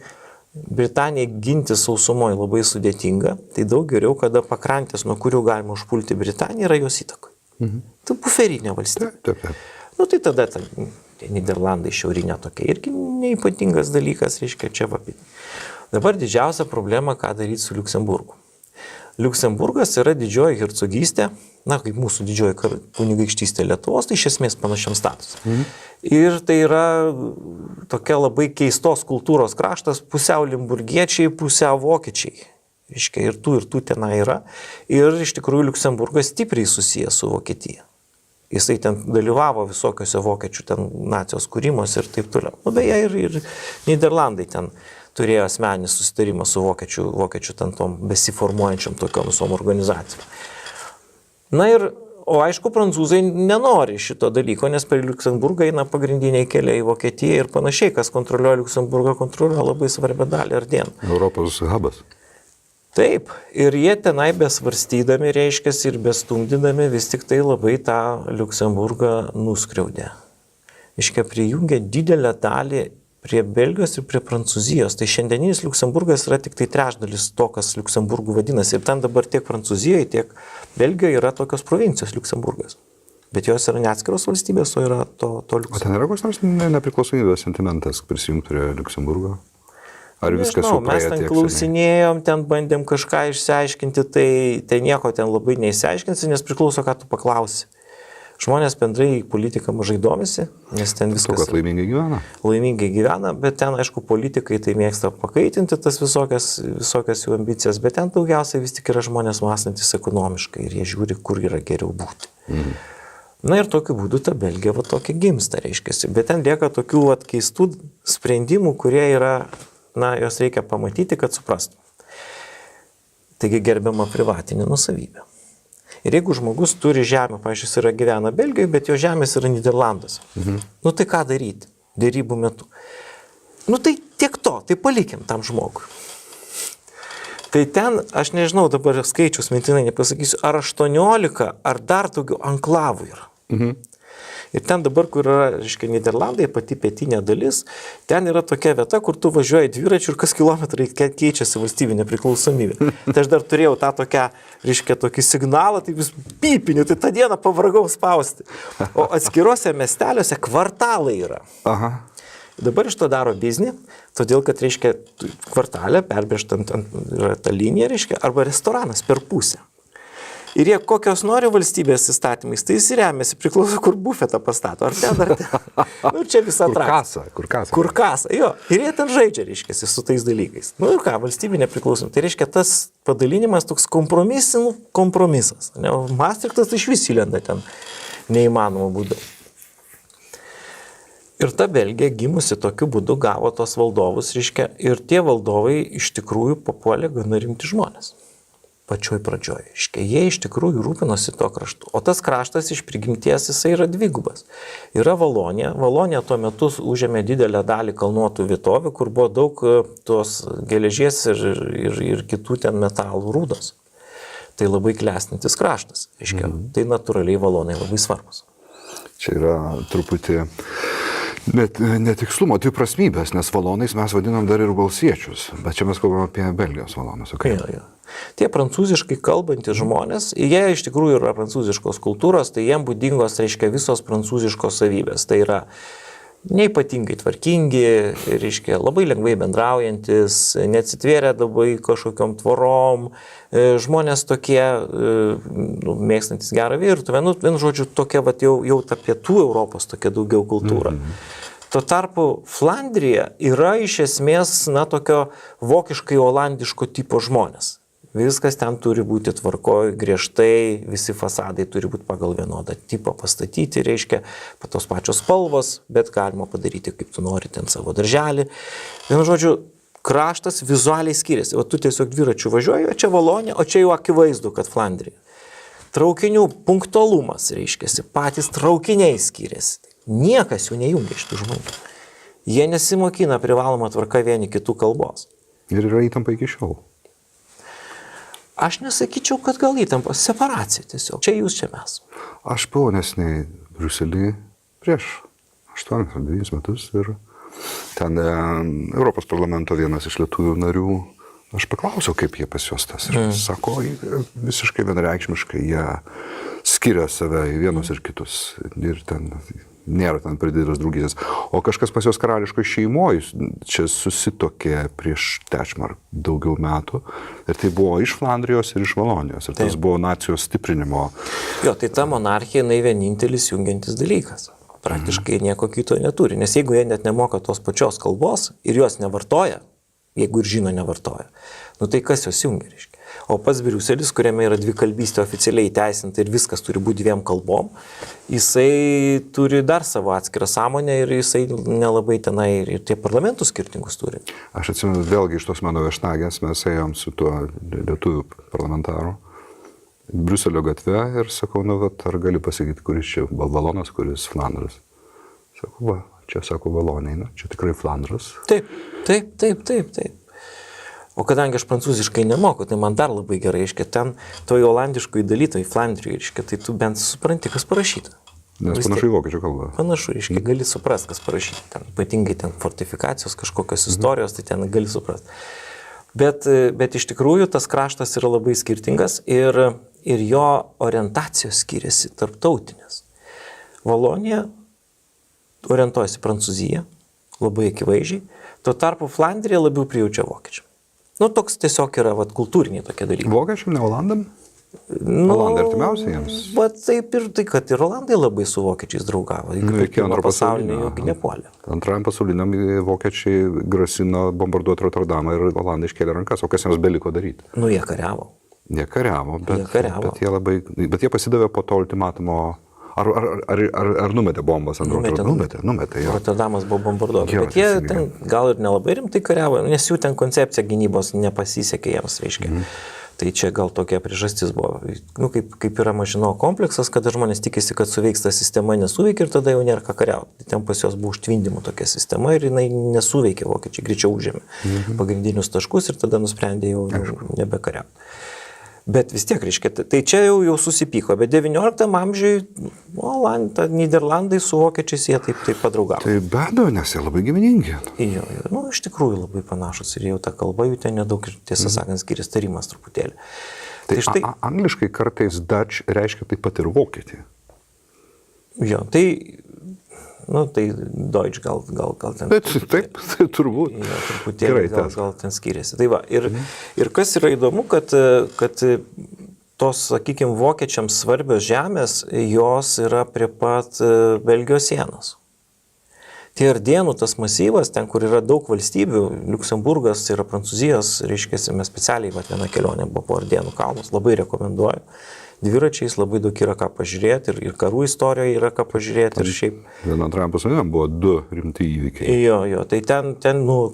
Speaker 2: Britanijai ginti sausumoje labai sudėtinga, tai daug geriau, kada pakrantės, nuo kurių galima užpulti Britaniją, yra jos įtakoj. Tai buferinė valstybė.
Speaker 1: Taip.
Speaker 2: Nu tai tada Nyderlandai šiaurinė tokia irgi neipatingas dalykas, reiškia čia va. Dabar didžiausia problema, ką daryti su Liuksemburgu. Liuksemburgas yra didžioji hercogystė, na kaip mūsų didžioji kunigaikštystė Lietuvos, tai iš esmės panašiam status. Ir tai yra tokia labai keistos kultūros kraštas, pusiau limburgiečiai, pusiau vokiečiai. Reiškia, ir tų tenai yra. Ir iš tikrųjų Liuksemburgas stipriai susijęs su Vokietija. Jisai ten dalyvavo visokiose vokiečių ten nacijos kūrimuose ir taip toliau. Nu, beje, ir Nyderlandai ten turėjo asmeninį susitarimą su vokiečių ten tom besiformuojančiam tokiom visom organizacijom. Na ir, o aišku, prancūzai nenori šito dalyko, nes per Liuksemburgą eina pagrindiniai keliai į Vokietiją ir panašiai, kas kontroliuoja Liuksemburgą, kontroliuoja labai svarbią dalį Ardėnų.
Speaker 1: Europos hubas.
Speaker 2: Taip, ir jie tenai besvarstydami, reiškiasi, ir bestumdydami vis tik tai labai tą Liuksemburgą nuskriaudė. Iškia, prijungė didelę dalį prie Belgijos ir prie Prancūzijos. Tai šiandieninis Liuksemburgas yra tik tai trečdalis to, kas Liuksemburgu vadinasi. Ir ten dabar tiek Prancūzijoje, tiek Belgijoje yra tokios provincijos Liuksemburgas. Bet jos yra ne atskiros valstybės, o yra to Liuksemburgo.
Speaker 1: O ten yra koks nors nepriklausomybės sentimentas prisijungti prie Liuksemburgo? Ar viskas jau praėjo?
Speaker 2: Mes ten klausinėjom, ten bandėm kažką išsiaiškinti, tai nieko ten labai neišsiaiškinsi, nes priklauso, ką tu paklausi. Žmonės bendrai politiką mažai domisi, nes ten viskas...
Speaker 1: Kad laimingai gyvena.
Speaker 2: Laimingai gyvena, bet ten, aišku, politikai tai mėgsta pakaitinti tas visokias jų ambicijas, bet ten daugiausiai vis tik yra žmonės mąstantis ekonomiškai ir jie žiūri, kur yra geriau būti. Na ir tokiu būdu ta Belgija va tokia gimsta, reiškiasi. Bet ten lieka tokių va keistų sprendimų, kurie yra, na, jos reikia pamatyti, kad suprastų. Taigi gerbiama privatinė nuosavybė. Ir jeigu žmogus turi žemę, pavyzdžiui, jis gyvena Belgijoje, bet jo žemės yra Niderlanduose. Nu tai ką daryti dėrybų metu? Nu tai tiek to, tai palikim tam žmogui. Tai ten, aš nežinau, dabar skaičius mintinai nepasakysiu, ar 18, ar dar daugiau anklavų yra. Ir ten dabar, kur yra, reiškia, Niderlandai, pati pietinė dalis, ten yra tokia vieta, kur tu važiuoji dviračiu ir kas kilometrai keičiasi valstybinė priklausomybė. Tai aš dar turėjau tą tokią, reiškia, tokį signalą, tai vis pypiniu, tai tą dieną pavargau spausti. O atskiruose miesteliuose kvartalai yra.
Speaker 1: Aha.
Speaker 2: Dabar iš to daro biznį, todėl, kad, reiškia, kvartalė perbrėžtant yra ta linija, reiškia, arba restoranas per pusę. Ir jie kokios nori valstybės įstatymais, tai jis remiasi, priklauso, kur bufetą pastato, ar ten. Nu, čia visą atrakciją. Kur kasa, jo. Ir jie ten žaidžia, reiškia, su tais dalykais. Nu ir ką, valstybė nepriklausom. Tai reiškia, tas padalinimas toks kompromisas. Ne? Maastrichtas tai iš vis įlenda ten neįmanoma būdu. Ir ta Belgija gimusi tokiu būdu gavo tos valdovus, reiškia, ir tie valdovai iš tikrųjų papuolė gana rimti žmonės. Pačioj pradžioj. Jie iš tikrųjų rūpinosi to kraštu. O tas kraštas iš prigimties jisai yra dvigubas. Yra Valonija. Valonija tuo metu užėmė didelę dalį kalnuotų vietovių, kur buvo daug tos geležies ir kitų ten metalų rūdos. Tai labai klestintis kraštas. Tai natūraliai Valonai labai svarbus.
Speaker 1: Čia yra truputį netikslumo, dviprasmybės, nes valonais mes vadinam dar ir balsiečius, bet čia mes kalbame apie Belgijos valonus. Okay?
Speaker 2: Jo. Tie prancūziškai kalbantys žmonės, jie iš tikrųjų yra prancūziškos kultūros, tai jiem būdingos, reiškia, visos prancūziškos savybės. Tai yra neipatingai tvarkingi, reiškia, labai lengvai bendraujantis, neatsitvėrę labai kažkokiom tvorom, žmonės tokie, mėgstantis gerą virtuvę, vienu žodžiu, tokia vat, jau ta pietų Europos tokia daugiau kultūra. Tuo tarpu Flandrija yra iš esmės, tokio vokiškai olandiško tipo žmonės. Viskas ten turi būti tvarkoj, griežtai, visi fasadai turi būti pagal vienodą tipą pastatyti, reiškia, tos pačios spalvos, bet galima padaryti, kaip tu nori, ten savo darželį. Vienu žodžiu, kraštas vizualiai skiriasi. O tu tiesiog dviračiu važiuoji, o čia Valonija, o čia jau akivaizdu, kad Flandrija. Traukinių punktualumas, reiškia, patys traukiniai skiriasi. Niekas jų nejungia šitų žmonių. Jie nesimokina privaloma tvarka vieni kitų kalbos.
Speaker 1: Ir yra įtampa iki šiol.
Speaker 2: Aš nesakyčiau, kad gal įtampa, separacija tiesiog. Čia jūs, čia mes.
Speaker 1: Aš buvau nesiniai Briuselį prieš 8-9 metus ir ten Europos parlamento vienas iš lietuvių narių, aš paklausiau, kaip jie pas juos tas. Ir sako, visiškai vienareikšmiškai jie skiria save į vienus ir kitus. Ir ten nėra ten pridėtas draugystės. O kažkas pas jos karališkoje šeimoje čia susitokė prieš 10 ar daugiau metų. Ir tai buvo iš Flandrijos ir iš Valonijos. Ir tas buvo nacijos stiprinimo.
Speaker 2: Jo, tai ta monarchija, jinai vienintelis jungiantis dalykas. Praktiškai nieko kito neturi. Nes jeigu jie net nemoka tos pačios kalbos ir jos nevartoja, jeigu ir žino nevartoja, tai kas jos jungia, reiškia. O pats Briuselis, kuriame yra dvikalbystė oficialiai įteisinta ir viskas turi būti 2 kalbom, jisai turi dar savo atskirą sąmonę ir jisai nelabai tenai ir tie parlamentus skirtingus turi.
Speaker 1: Aš atsimenu, vėlgi iš tos mano viešnagės mes ėjom su tuo lietuvių parlamentaru Briuselio gatve ir sakau, ar gali pasakyti, kuris čia Valonas, kuris Flandras. Sakau, čia sako Valonai, čia tikrai Flandras.
Speaker 2: Taip. O kadangi aš prancūziškai nemoku, tai man dar labai gerai, reiškia, ten toj olandiškoj daly, toj Flandrijoj, reiškia, tai tu bent supranti, kas parašyta.
Speaker 1: Nes panašu į vokiečių kalbą.
Speaker 2: Panašu, reiškia, gali suprast, kas parašyta. Ten, ypatingai ten fortifikacijos, kažkokios istorijos, tai ten gali suprast. Bet iš tikrųjų tas kraštas yra labai skirtingas ir jo orientacijos skiriasi tarptautinės. Valonija orientuojasi Prancūziją, labai akivaizdžiai, tuo tarpu Flandrija labiau prijaučia vokiečiam. Toks tiesiog yra kultūriniai tokie dalykai.
Speaker 1: Vokiečiam, ne Olandam? Olandai artimiausiai jiems?
Speaker 2: Va taip ir tai, kad ir Olandai labai su vokiečiais draugavo.
Speaker 1: Iki antro pasaulinio.
Speaker 2: Juk nepuolė.
Speaker 1: Antrajam pasauliniam vokiečiai grasino bombarduoti Rotterdamą ir Olandai iškėlė rankas. O kas jiems beliko daryti?
Speaker 2: Nu, jie kariavo.
Speaker 1: Jie kariavo, bet
Speaker 2: Jie kariavo.
Speaker 1: bet jie pasidavė po to ultimatumo. Ar numetė bombas ant Rotterdamo? Numetė, jo.
Speaker 2: Rotterdamas buvo bombarduotas.
Speaker 1: Jo,
Speaker 2: Bet jie
Speaker 1: teisingai.
Speaker 2: ten gal ir nelabai rimtai kariavo, nes jų ten koncepcija gynybos nepasisekė jiems, reiškia. Tai čia gal tokia priežastis buvo. Nu, kaip yra Mažino kompleksas, kada žmonės tikisi, kad suveiks ta sistema, nesuveikia ir tada jau nėra ką kariauti. Ten pas juos buvo užtvindimo tokia sistema ir jinai nesuveikė, vokiečiai greičiau užėmė pagrindinius taškus ir tada nusprendė jau nebekariauti. Bet vis tiek, reiškia, tai čia jau susipyko, bet 19 amžiui Nyderlandai su vokiečiais jie taip padraugavo.
Speaker 1: Tai be abejo, nes jie labai giminingi.
Speaker 2: Jo, nu, iš tikrųjų labai panašus ir jau ta kalba jų ten nedaug ir tiesą sakant skiriasi tarimas truputėlį.
Speaker 1: Tai štai angliškai kartais Dutch reiškia taip pat ir vokietį.
Speaker 2: Jo, tai Deutsch gal ten.
Speaker 1: Taip, turbūt.
Speaker 2: Jo, truputėlį gal ten skiriasi. Tai va, ir kas yra įdomu, kad tos, sakykime, vokiečiams svarbios žemės, jos yra prie pat Belgijos sienos. Tai Ardienų tas masyvas, ten, kur yra daug valstybių, Liuksemburgas yra Prancūzijos, reiškia, mes specialiai viena kelionė buvo po Ardienų kalnus, labai rekomenduoju. Dviračiais labai daug yra ką pažiūrėti ir karų istorijoje yra ką pažiūrėti ir šiaip.
Speaker 1: Antrajam pasauliniam buvo 2 rimti įvykiai.
Speaker 2: Jo, tai ten,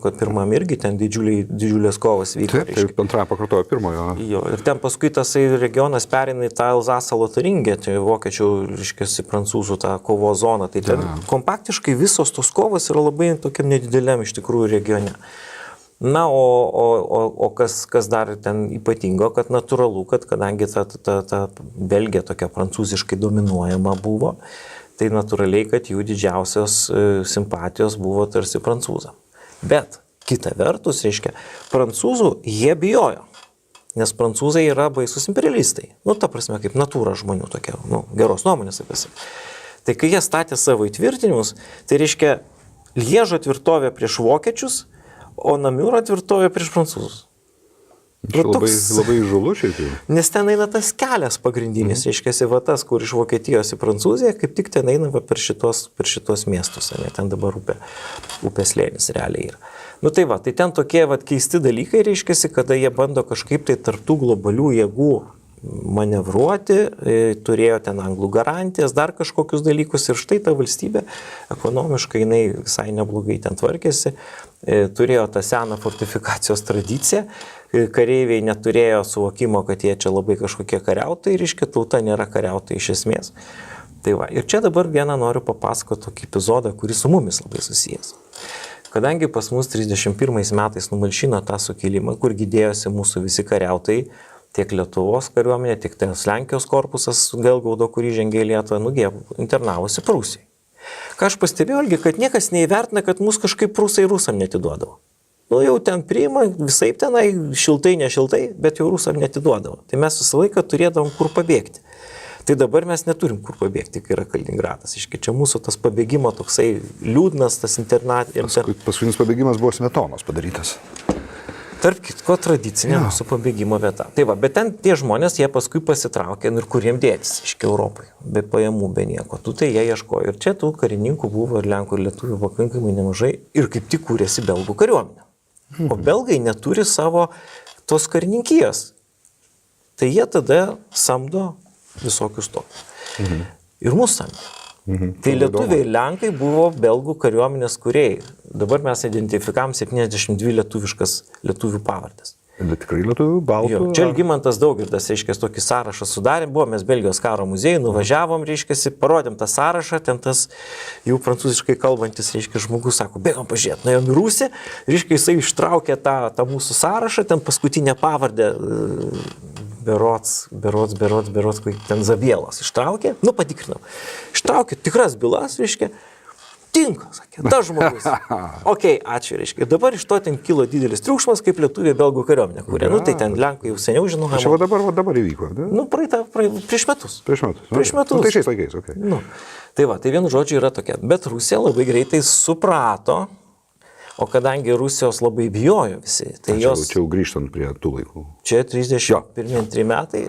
Speaker 2: kad pirmam irgi ten didžiulės kovos vyko.
Speaker 1: Taip, antrajam pakartojo pirmojo.
Speaker 2: Jo, ir ten paskui tas regionas pereina į tą Alzasą Lotaringę, tai vokiečių, reiškiasi, prancūzų tą kovo zoną. Tai ten kompaktiškai visos tos kovos yra labai tokiam nedideliam iš tikrųjų regione. Na, o kas dar ten ypatingo, kad natūralu, kad kadangi ta Belgija tokia prancūziškai dominuojama buvo, tai natūraliai, kad jų didžiausios simpatijos buvo tarsi prancūzam. Bet kita vertus, reiškia, prancūzų jie bijojo, nes prancūzai yra baisus imperialistai. Nu, ta prasme, kaip natūra žmonių tokia, geros nuomonės apie save. Tai kai jie statė savo įtvirtinimus, tai reiškia, Liežo tvirtovė prieš vokiečius, o Namiūro tvirtovė prieš prancūzus.
Speaker 1: Labai įžulu šiaip jau.
Speaker 2: Nes ten eina tas kelias pagrindinis, reiškiasi va tas, kur iš Vokietijos į Prancūziją, kaip tik ten eina per šitos miestus, ne, ten dabar upės slėnis realiai yra. Nu tai va, tai ten tokie keisti dalykai, reiškiasi, kada jie bando kažkaip tai tarptų globalių jėgų manevruoti, turėjo ten anglų garantijas, dar kažkokius dalykus ir štai ta valstybė ekonomiškai jinai visai neblogai ten tvarkėsi, turėjo tą seną fortifikacijos tradiciją, kareiviai neturėjo suvokimo, kad jie čia labai kažkokie kariautai, reiškia, tauta nėra kariautai iš esmės. Tai va, ir čia dabar vieną noriu papasakoti tokį epizodą, kuris su mumis labai susijęs. Kadangi pas mus 31 metais numalšino tą sukilimą, kur gydėjosi mūsų visi kariautai, tiek Lietuvos kariuomenė, tiek Lenkijos korpusas Gelgaudo, kurį žengė į Lietuvą, internavosi Prūsijai. Ką aš pastebėjau, kad niekas neįvertina, kad mus kažkaip prūsai rusam netiduodavo. Nu jau ten priima, visai tenai, šiltai, nešiltai, bet jau rusam netiduodavo. Tai mes visą laiką turėdavom kur pabėgti. Tai dabar mes neturim kur pabėgti, kai yra Kaliningradas. Čia mūsų tas pabėgimo toksai liūdnas, tas internatas.
Speaker 1: Paskutinis pabėgimas buvo Smetonos padarytas.
Speaker 2: Tarp kitko tradicinė mūsų pabėgimo vieta. Tai va, bet ten tie žmonės, jie paskui pasitraukė ir kuriem dėtis, iški Europai, be pajamų, be nieko. Tai jie ieškojo. Ir čia tų karininkų buvo ir Lenkų, ir Lietuvių pakankamai nemažai. Ir kaip tik kūrėsi belgų kariuomenė. O belgai neturi savo tos karininkijos. Tai jie tada samdo visokius tokius. Ir mūsų samdė. Tai lietuviai ir lenkai buvo belgų kariuomenės kūrėjai. Dabar mes identifikavom 72 lietuvių pavardės.
Speaker 1: Bet tikrai lietuvių, baltų.
Speaker 2: Čia Algimantas Daugirdas, reiškia, tokį sąrašą sudarė, buvo mes Belgijos karo muziejui, nuvažiavom, reiškia, parodėm tą sąrašą, ten tas jau prancūziškai kalbantis, reiškia, žmogus sako, bėgam pažiūrėti, nuėjom į Rusiją, reiškia, jisai ištraukė tą mūsų sąrašą, ten paskutinę pavardę, berods, ten Zavielas ištraukė, patikrinam, ištraukė tikras bylas, reiškia, tinka, sakė, tas žmogus. Ok, ačiū, reiškia. Ir dabar iš to ten kilo didelis triukšmas, kaip lietuviai belgų kariuomenė kūrė. Tai ten Lenkai jau seniau žinojo.
Speaker 1: Čia dabar įvyko.
Speaker 2: Prieš metus.
Speaker 1: Prieš metus. Tai šiais laikais, ok.
Speaker 2: Tai va, tai vienu žodžiu yra tokia. Bet Rusija labai greitai suprato, O kadangi Rusijos labai bijojo visi, tai jos...
Speaker 1: Čia jau grįžtant prie tų laikų.
Speaker 2: Čia 31-3 metai.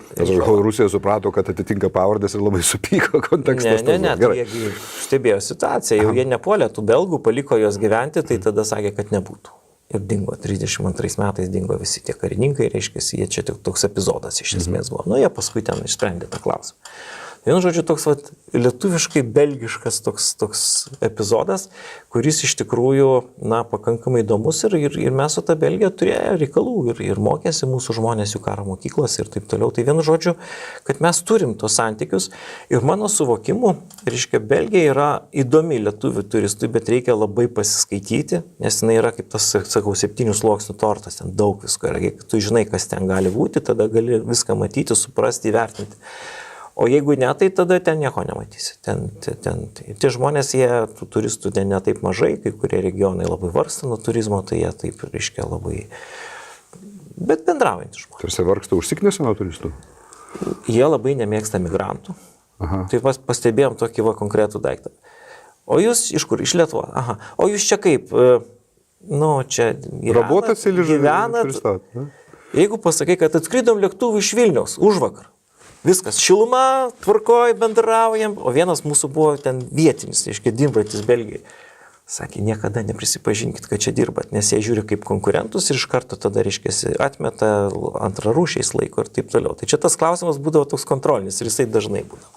Speaker 1: Rusija suprato, kad atitinka pavardės ir labai supyko kontekstas.
Speaker 2: Ne, tai jie stebėjo situaciją, jau jie nepuolė tų belgų, paliko jos gyventi, tai tada sakė, kad nebūtų. Ir dingo, 32 metais dingo visi tie karininkai, reiškia, jie čia toks epizodas iš esmės buvo. Nu, jie paskui ten išsprendė tą klausimą. Vienu žodžiu, toks lietuviškai belgiškas toks epizodas, kuris iš tikrųjų, pakankamai įdomus ir mes su ta Belgija turėjo reikalų ir mokėsi mūsų žmonės jų karo mokyklos ir taip toliau. Tai vienu žodžiu, kad mes turim tos santykius ir mano suvokimu, reiškia, Belgija yra įdomi lietuvių turistui, bet reikia labai pasiskaityti, nes jinai yra kaip tas, sakau, 7 sluoksnių tortas, ten daug visko yra. Jeigu tu žinai, kas ten gali būti, tada gali viską matyti, suprasti, įvertinti. O jeigu ne, tai tada ten nieko nematysi. Tie žmonės, jie tų turistų ten ne taip mažai, kai kurie regionai labai varsta nuo turizmo, tai jie taip, reiškia, labai... Bet bendraujantys žmonės.
Speaker 1: Tarsi vargsta užsiknėsi nuo turistų?
Speaker 2: Jie labai nemėgsta migrantų. Aha. Tai pastebėjom tokį konkretų daiktą. O jūs iš kur? Iš Lietuvos? Aha. O jūs čia kaip? Čia gyvenat. Jeigu pasakai, kad atskridom lėktuvų iš Vilniaus užvakar. Viskas, šiluma, tvarkoj, bendraujam, o vienas mūsų buvo ten vietinis, reiškia, dirbantis Belgijai. Sakė, niekada neprisipažinkit, kad čia dirbat, nes jie žiūri kaip konkurentus ir iš karto tada, reiškia, atmeta antrarūšiais laiko ir taip toliau. Tai čia tas klausimas būdavo toks kontrolinis ir jisai dažnai būdavo.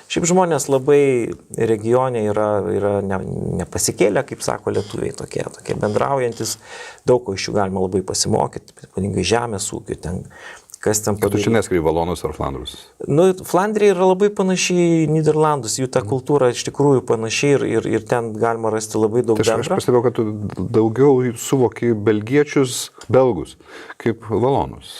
Speaker 2: Šiaip žmonės labai regione yra nepasikėlę, kaip sako lietuviai, tokie bendraujantis, daug ko iš jų galima labai pasimokyti, ypatingai žemės ūkių ten. Kas ten
Speaker 1: padarė. Tu čia neskrai Valonus ar Flandrus?
Speaker 2: Flandrija yra labai panašiai į Niderlandus, jų ta kultūra iš tikrųjų panašiai ir ten galima rasti labai daug bendro.
Speaker 1: Aš pastebėjau, kad tu daugiau suvoki belgiečius, belgus, kaip Valonus.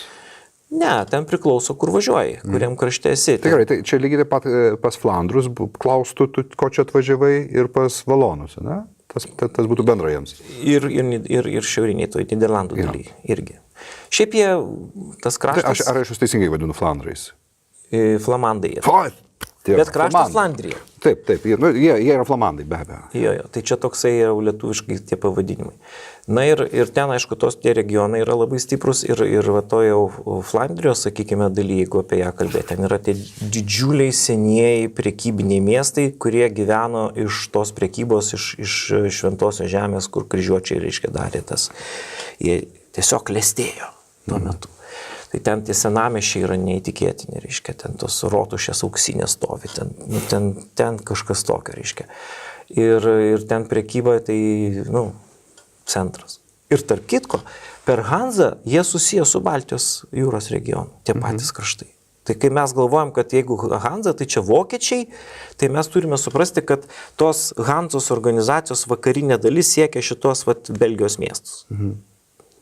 Speaker 2: Ne, ten priklauso, kur važiuoji, kuriam krašte esi.
Speaker 1: Tai gerai, tai čia lygiai taip pat pas Flandrus klaustų, ko čia atvažiavai ir pas Valonus, ne? Tas būtų bendra jiems.
Speaker 2: Ir šiauriniai, to Niderlandų daly irgi. Šiaip jie, tas kraštas...
Speaker 1: Ar aš jūs teisingai vadinu Flandrais?
Speaker 2: Flamandai yra. Bet kraštas Flandrija.
Speaker 1: Taip, jie yra flamandai, be abejo.
Speaker 2: Jo, tai čia toksai yra lietuviškai tie pavadinimai. Na ir ten, aišku, tie regionai yra labai stiprus ir va to jau Flandrijos, sakykime, daly, jeigu apie ją kalbėti, ten yra tie didžiuliai senieji prekybiniai miestai, kurie gyveno iš tos prekybos, iš Šventosios žemės, kur kryžiuočiai, reiškia, darė tas. Jie tiesiog klestėjo tuo metu. Tai ten tie senamiesčiai yra neįtikėtini, reiškia, ten tos rotušės auksinės stovi, ten kažkas tokio, reiškia. Ir ten prekyba, tai, centras. Ir tarp kitko, per Hanzą jie susiję su Baltijos jūros regionu, tie patys kraštai. Tai kai mes galvojam, kad jeigu Hanza, tai čia vokiečiai, tai mes turime suprasti, kad tos Hanzos organizacijos vakarinė dalis siekia šitos Belgijos miestus.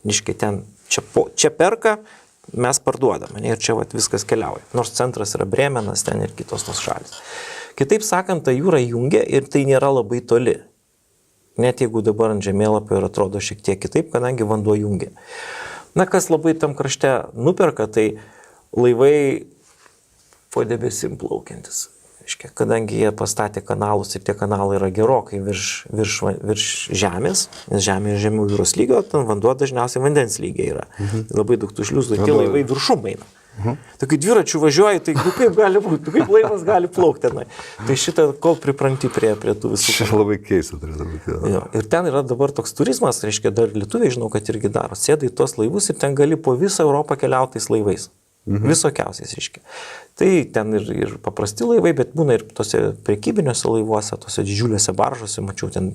Speaker 2: Reiškia, ten čia perka, mes parduodame ir čia viskas keliauja. Nors centras yra Bremenas, ten ir kitos tos šalis. Kitaip sakant, ta jūra jungia ir tai nėra labai toli. Net jeigu dabar ant žemėlapio ir atrodo šiek tiek kitaip, kadangi vanduo jungia. Kas labai tam krašte nuperka, tai laivai po debesim plaukiantis. Kadangi jie pastatė kanalus ir tie kanalai yra gerokai virš žemės, nes žemė yra žemiau jūros lygio, ten vanduo dažniausiai vandens lygiai yra. Labai daug tų šliuzų, tie laivai viršum eina. Tai kai dviračių važiuoji, tai kaip gali būti, kaip laivas gali plaukti tenai. Tai šitą, kol pripranti prie tų visų.
Speaker 1: Čia labai keista turėtų būti.
Speaker 2: Ir ten yra dabar toks turizmas, reiškia, dar lietuviai, žinau, kad irgi daro. Sėdai tuos laivus ir ten gali po visą Europą keliauti tais laivais. Visokiausiais, reiškia. Tai ten ir paprasti laivai, bet būna ir tose prekybiniuose laivuose, tose didžiuliuose baržose, mačiau, ten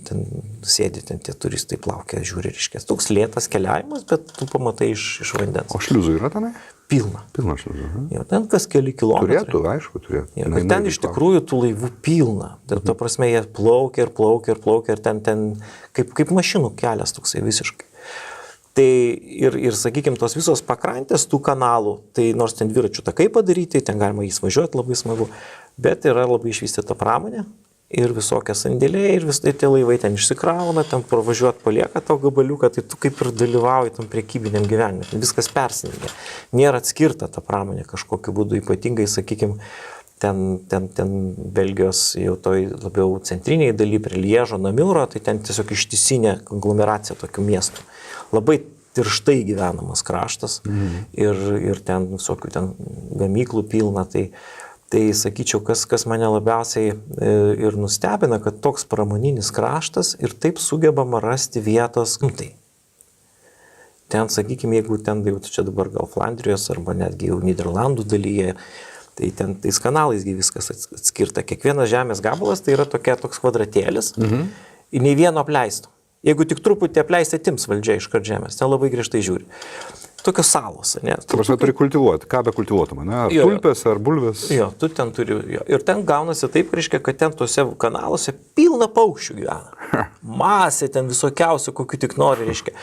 Speaker 2: sėdi, ten tie turistai plaukia, žiūri, reiškia. Toks lėtas keliavimas, bet tu pamatai iš vandens.
Speaker 1: O šliuzų yra tenai?
Speaker 2: Pilna.
Speaker 1: Pilna šliuzų.
Speaker 2: Jo, ten kas keli kilometrai.
Speaker 1: Turėtų, aišku, turėtų.
Speaker 2: Jo, ir ten iš tikrųjų tų laivų pilna. Ta prasme, jie plaukia ir ten kaip mašinų kelias toksai visiškai. Tai ir sakykime, tos visos pakrantės tų kanalų, tai nors ten dviračių takai padaryti, ten galima jais važiuoti labai smagu, bet yra labai išvystyta pramonė ir visokie sandėliai ir vis tai tie laivai ten išsikrauna, ten pravažiuoti palieka tau gabaliuką, tai tu kaip ir dalyvauji tam prekybiniam gyvenime, viskas persinėgia. Nėra atskirta ta pramonė kažkokiu būdu, ypatingai, sakykime, ten Belgijos jau toj labiau centriniai daly, prie Liežo, Namiuro, tai ten tiesiog ištisinė konglomeracija tokių miestų. Labai tirštai gyvenamas kraštas ir ten visokių ten gamyklų pilna. Tai sakyčiau, kas mane labiausiai ir nustebina, kad toks pramoninis kraštas ir taip sugebama rasti vietos gamtai. Ten, sakykime, jeigu ten jau čia dabar gal Flandrijos arba netgi jau Niderlandų dalyje, tai ten tais kanalaisgi viskas atskirta. Kiekvienas žemės gabalas tai yra toks kvadratėlis ir nei vieno apleisto. Jeigu tik truputį apleisti, atims valdžia iškart žemės, ten labai griežtai žiūri. Tokios salos, ne?
Speaker 1: Tu prasme turi kultivuoti, ką be kultivuotum, ne? Ar tulpės, ar bulvės?
Speaker 2: Jo, tu ten turi, jo. Ir ten gaunasi taip, reiškia, kad ten tuose kanaluose pilna paukščių gyvena. Masė ten visokiausių, kokių tik nori, reiškia.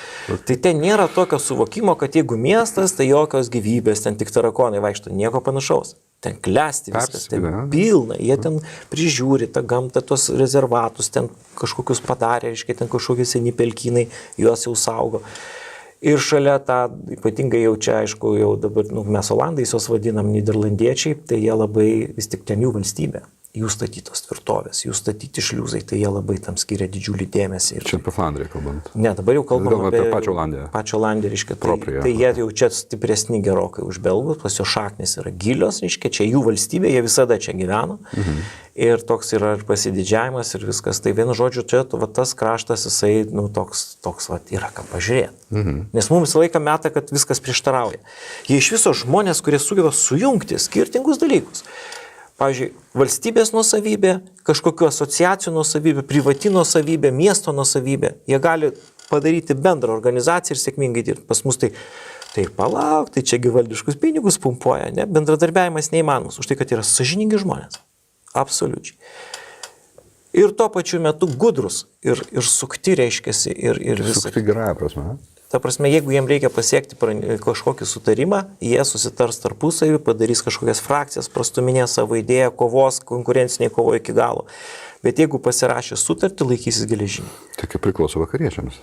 Speaker 2: Tai ten nėra tokio suvokimo, kad jeigu miestas, tai jokios gyvybės, ten tik tarakonai vaikšto, nieko panašaus. Ten klesti viskas, ten pilna, jie ten prižiūri tą gamtą, tuos rezervatus, ten kažkokius padarė, reiškia, ten kažkokie seni pelkynai, juos jau saugo. Ir šalia tą, ypatingai jau čia, aišku, jau dabar, mes Olandais juos vadinam Niderlandiečiai, tai jie labai, vis tik ten jų valstybė, jų statytos tvirtovės, jų statyti šliuzai, tai jie labai tam skiria didžiulį dėmesį.
Speaker 1: Čia apie Flandriją kalbant.
Speaker 2: Ne, dabar jau kalbam
Speaker 1: apie pačią Olandiją.
Speaker 2: Pačią Olandiją, reiškia, tai jie jau čia stipresni gerokai už belgus, pas jo šaknis yra gilios, reiškia, čia jų valstybė, jie visada čia gyveno. Ir toks yra ir pasididžiavimas ir viskas. Tai vienu žodžiu, čia tas kraštas, jisai, toks yra ką pažiūrėti. Nes mums visą laiką meta, kad viskas prieštarauja. Jie iš viso žmonės, kurie sugeba sujungti skirtingus dalykus. Pavyzdžiui, valstybės nuosavybė, kažkokių asociacijų nuosavybė, privati nuosavybė, miesto nuosavybė. Jie gali padaryti bendrą organizaciją ir sėkmingai dirbti. Pas mus tai palauk, tai čiagi valdiškus pinigus pumpuoja, ne? Bendradarbiavimas neįmanomas, už tai, kad yra sąžiningi žmonės. Absoliučiai. Ir tuo pačiu metu gudrus ir sukti reiškiasi ir visą.
Speaker 1: Sukti gerąją prasme.
Speaker 2: Ta prasme, jeigu jiems reikia pasiekti kažkokį sutarimą, jie susitars tarpusavį, padarys kažkokias frakcijas, prastuminės savo idėją, kovos, konkurenciniai kovoja iki galo. Bet jeigu pasirašė sutartį, laikysis geležinį.
Speaker 1: Tai kaip priklauso vakariečiams.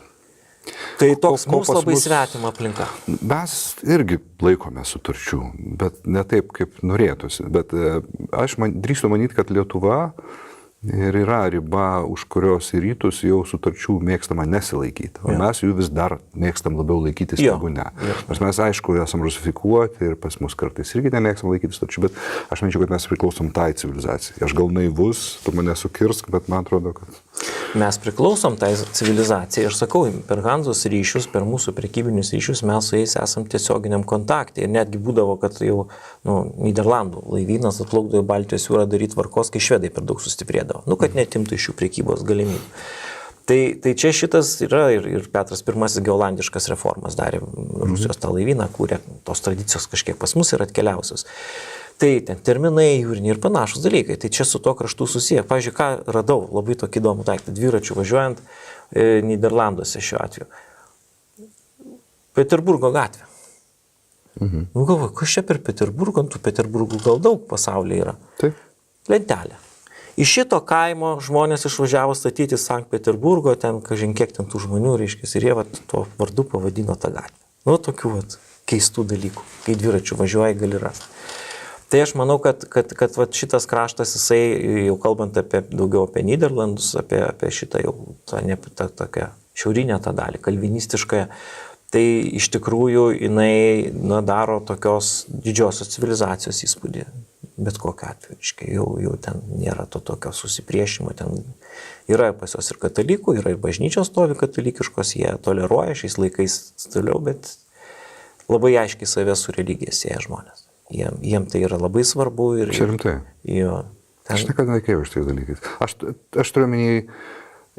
Speaker 2: Tai toks mums labai svetima aplinka.
Speaker 1: Mes irgi laikome sutarčių, bet ne taip, kaip norėtųsi. Bet aš drįstu manyti, kad Lietuva ir yra riba, už kurios į rytus jau sutarčių mėgstama nesilaikyti. O mes jų vis dar mėgstam labiau laikytis negu ne. Mes aišku, esam rusifikuoti ir pas mus kartais irgi nemėgstam laikytis sutarčių, bet aš manyčiau, kad mes priklausom tai civilizacijai. Aš gal naivus, tu mane sukirsk, bet man atrodo, kad...
Speaker 2: Mes priklausom tai civilizacijai. Aš sakau, per Hanzos ryšius, per mūsų prekybinius ryšius mes su jais esam tiesioginiam kontakte. Ir netgi būdavo, kad jau Niderlandų laivynas atplaukdavo į Baltijos jūrą daryti tvarkos, kai švedai per daug sustiprėdavo. Kad netimtų iš jų prekybos galimybių. Tai čia šitas yra ir Petras I geolandiškas reformas darė, Rusijos tą laivyną, kūrė, tos tradicijos kažkiek pas mus yra atkeliausios. Tai ten terminai, jūriniai ir panašus dalykai. Tai čia su to kraštu susiję. Pavyzdžiui, ką radau, labai tokį įdomų daiktą, dviračių važiuojant Niderlanduose šiuo atveju. Peterburgo gatvė. Galvoju, kas čia per Peterburgą? Tų Peterburgų gal daug pasaulyje yra.
Speaker 1: Taip.
Speaker 2: Lentelė. Iš šito kaimo žmonės išvažiavo statyti Sankt Peterburgo, ten kažin kiek ten tų žmonių, reiškia, ir jie tuo vardu pavadino tą gatvę. Tokių keistų dalykų, kai dviračių važiuoja, gali rasti. Tai aš manau, kad šitas kraštas, jisai, jau kalbant daugiau apie Niderlandus, apie šitą jau tokią šiaurinę tą dalį, kalvinistiškąją, tai iš tikrųjų jinai daro tokios didžiosios civilizacijos įspūdį. Bet kokiu atveju, jau ten nėra to tokio susipriešimo, ten yra pas jos ir katalikų, yra ir bažnyčios stovi katalikiškos, jie toleruoja šiais laikais toliau, bet labai aiškiai save su religija sieja žmonės. Jiem tai yra labai svarbu ir...
Speaker 1: Čia rimtai. Aš niekada nekėjau iš tais dalykais. Aš turiu omeny,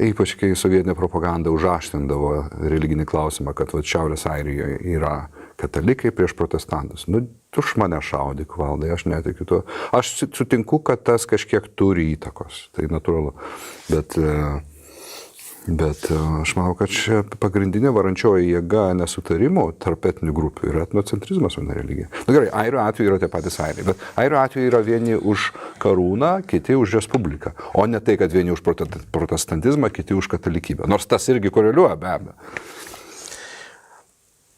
Speaker 1: ypač kai sovietinė propaganda užaštindavo religinį klausimą, kad Šiaurės Airijoje yra katalikai prieš protestantus. Tu už mane šaudyk, Valdai, aš netikiu to. Aš sutinku, kad tas kažkiek turi įtakos, tai natūralu. Bet aš manau, kad čia pagrindinė varančioji jėga nesutarimų tarp etninių grupių yra etnocentrizmas, o ne religija. Gerai, airių atveju yra tie patys airiai, bet airių atveju yra vieni už karūną, kiti už respubliką, o ne tai, kad vieni už protestantizmą, kiti už katalikybę. Nors tas irgi koreliuoja be abejo.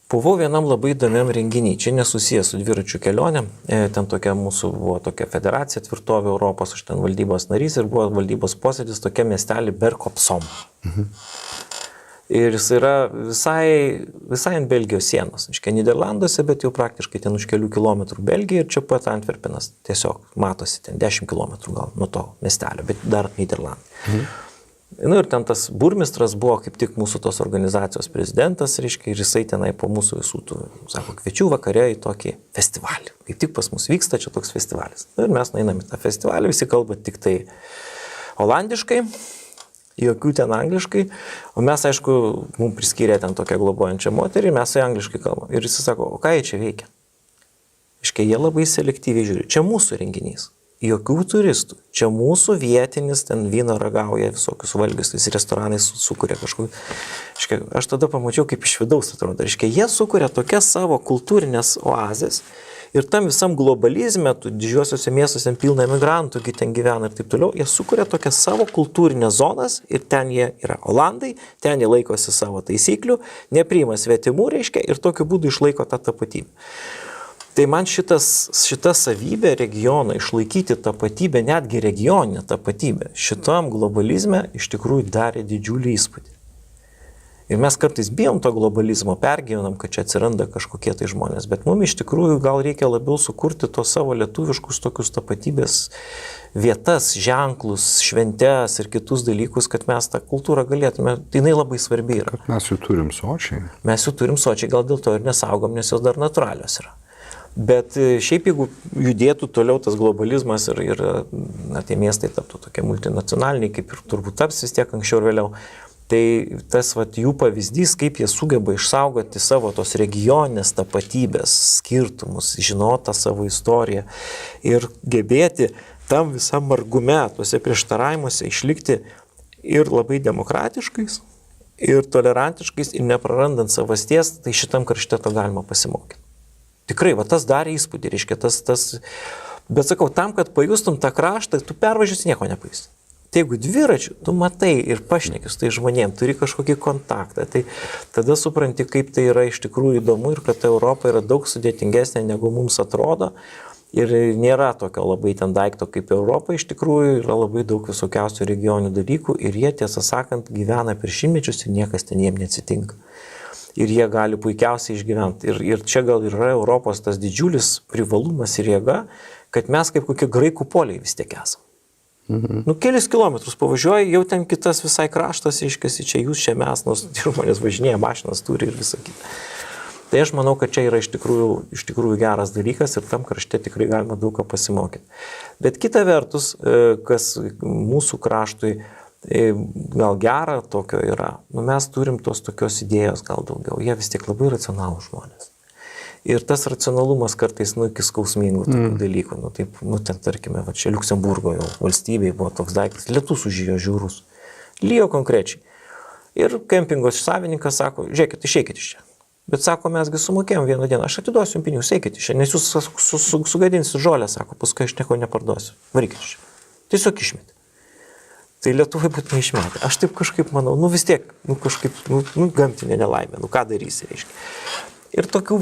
Speaker 2: Buvau vienam labai įdomiam renginiui, čia nesusijęs su dviračių kelionėm, ten tokia mūsų buvo tokia federacija tvirtovė Europos, aš ten valdybos narys ir buvo valdybos posėdis tokia miestelį Berkopsom. Ir jis yra visai ant Belgijos sienos, iškia Niderlanduose, bet jau praktiškai ten už kelių kilometrų Belgija ir čia pat Antverpenas, tiesiog matosi ten 10 kilometrų gal nuo to miestelio, bet dar Niderlandai. Nu ir ten tas burmistras buvo kaip tik mūsų tos organizacijos prezidentas, reiškia, ir jisai tenai po mūsų visų tų, sako, kviečiu vakare į tokį festivalį. Kaip tik pas mus vyksta čia toks festivalis. Nu, ir mes nueinam į tą festivalį, visi kalba tik tai olandiškai, jokių ten angliškai, o mes, aišku, mums priskyrė ten tokią globojančią moterį, mes su angliškai kalbam. Ir jis sako, o ką jie čia veikia? Iškai jie labai selektyviai žiūri. Čia mūsų renginys. Jokių turistų. Čia mūsų vietinis, ten vyno ragauja, visokius valgius, tais restoranai sukuria kažkokį. Iškai, aš tada pamačiau, kaip iš vidaus atrodo. Iškai jie sukuria tokias savo kultūrinės oazės. Ir tam visam globalizme, didžiuosiuose miestuose pilna emigrantų, ten gyvena ir taip toliau, jie sukuria tokias savo kultūrinės zonas ir ten jie yra olandai, ten jie laikosi savo taisyklių, nepriima svetimų, reiškia, ir tokiu būdu išlaiko tą tapatybę. Tai man šita savybė regiono išlaikyti tapatybę, netgi regioninę tapatybę, šitam globalizme iš tikrųjų darė didžiulį įspūdį. Ir mes kartais bijom to globalizmo, pergyvenam, kad čia atsiranda kažkokie tai žmonės, bet mums iš tikrųjų gal reikia labiau sukurti tos savo lietuviškus tokius tapatybės vietas, ženklus, šventes ir kitus dalykus, kad mes tą kultūrą galėtume, tai jinai labai svarbi yra.
Speaker 1: Mes jų turim sočiai.
Speaker 2: Mes jų turim sočiai, gal dėl to ir nesaugom, nes jos dar natūralios yra. Bet šiaip jeigu judėtų toliau tas globalizmas ir tie miestai taptų tokie multinacionaliniai, kaip ir turbūt taps vis tiek anksčiau ir vėliau, tai tas jų pavyzdys, kaip jie sugeba išsaugoti savo tos regioninės tapatybės skirtumus, žinoti savo istoriją ir gebėti tam visam margume, tuose prieštaravimuose išlikti ir labai demokratiškais, ir tolerantiškais, ir neprarandant savasties, tai šitam krašte to galima pasimokyti. Tikrai, tas darė įspūdį, reiškia, bet sakau, tam, kad pajustum tą kraštą, tu pervažiusi nieko nepajusi. Tai jeigu dviračiu, tu matai ir pašneki su tai žmonėm, turi kažkokį kontaktą, tai tada supranti, kaip tai yra iš tikrųjų įdomu ir kad Europa yra daug sudėtingesnė, negu mums atrodo. Ir nėra tokio labai ten daikto kaip Europa, iš tikrųjų yra labai daug visokiausių regioninių dalykų ir jie, tiesą sakant, gyvena per šimtmečius ir niekas ten jiem neatsitinka. Ir jie gali puikiausiai išgyventi. Ir čia gal yra Europos tas didžiulis privalumas ir jėga, kad mes kaip kokie graikų poliai vis tiek esame. Kelis kilometrus pavažiuoji, jau ten kitas visai kraštas, iškasi, čia jūs, čia mes, nors žmonės važinėja, mašinas turi ir visą kitą. Tai aš manau, kad čia yra iš tikrųjų geras dalykas ir tam krašte tikrai galima daug ką pasimokyti. Bet kita vertus, kas mūsų kraštui gal gera tokio yra, mes turim tos tokios idėjos gal daugiau, jie vis tiek labai racionalūs žmonės. Ir tas racionalumas kartais, iki skausmingų tokių dalykų, ten tarkime, čia Liuksemburgo jau valstybėje buvo toks daiktas, lietus užėjo žiūrus, lyjo konkrečiai. Ir kempingo savininkas sako, žiūrėkit, išeikit iš čia. Bet sako, mesgi sumokėjom vieną dieną, aš atiduosiu jums pinigus, eikit iš čia, nes jūs sugadinsit žolę, sako, paskui aš nieko neparduosiu, varykit iš čia. Tiesiog išmetė. Tai Lietuvai būtų neišmetę. Aš taip kažkaip manau, vis tiek, gamtinė nelaimė, ką darysi, reiškia. Ir tokių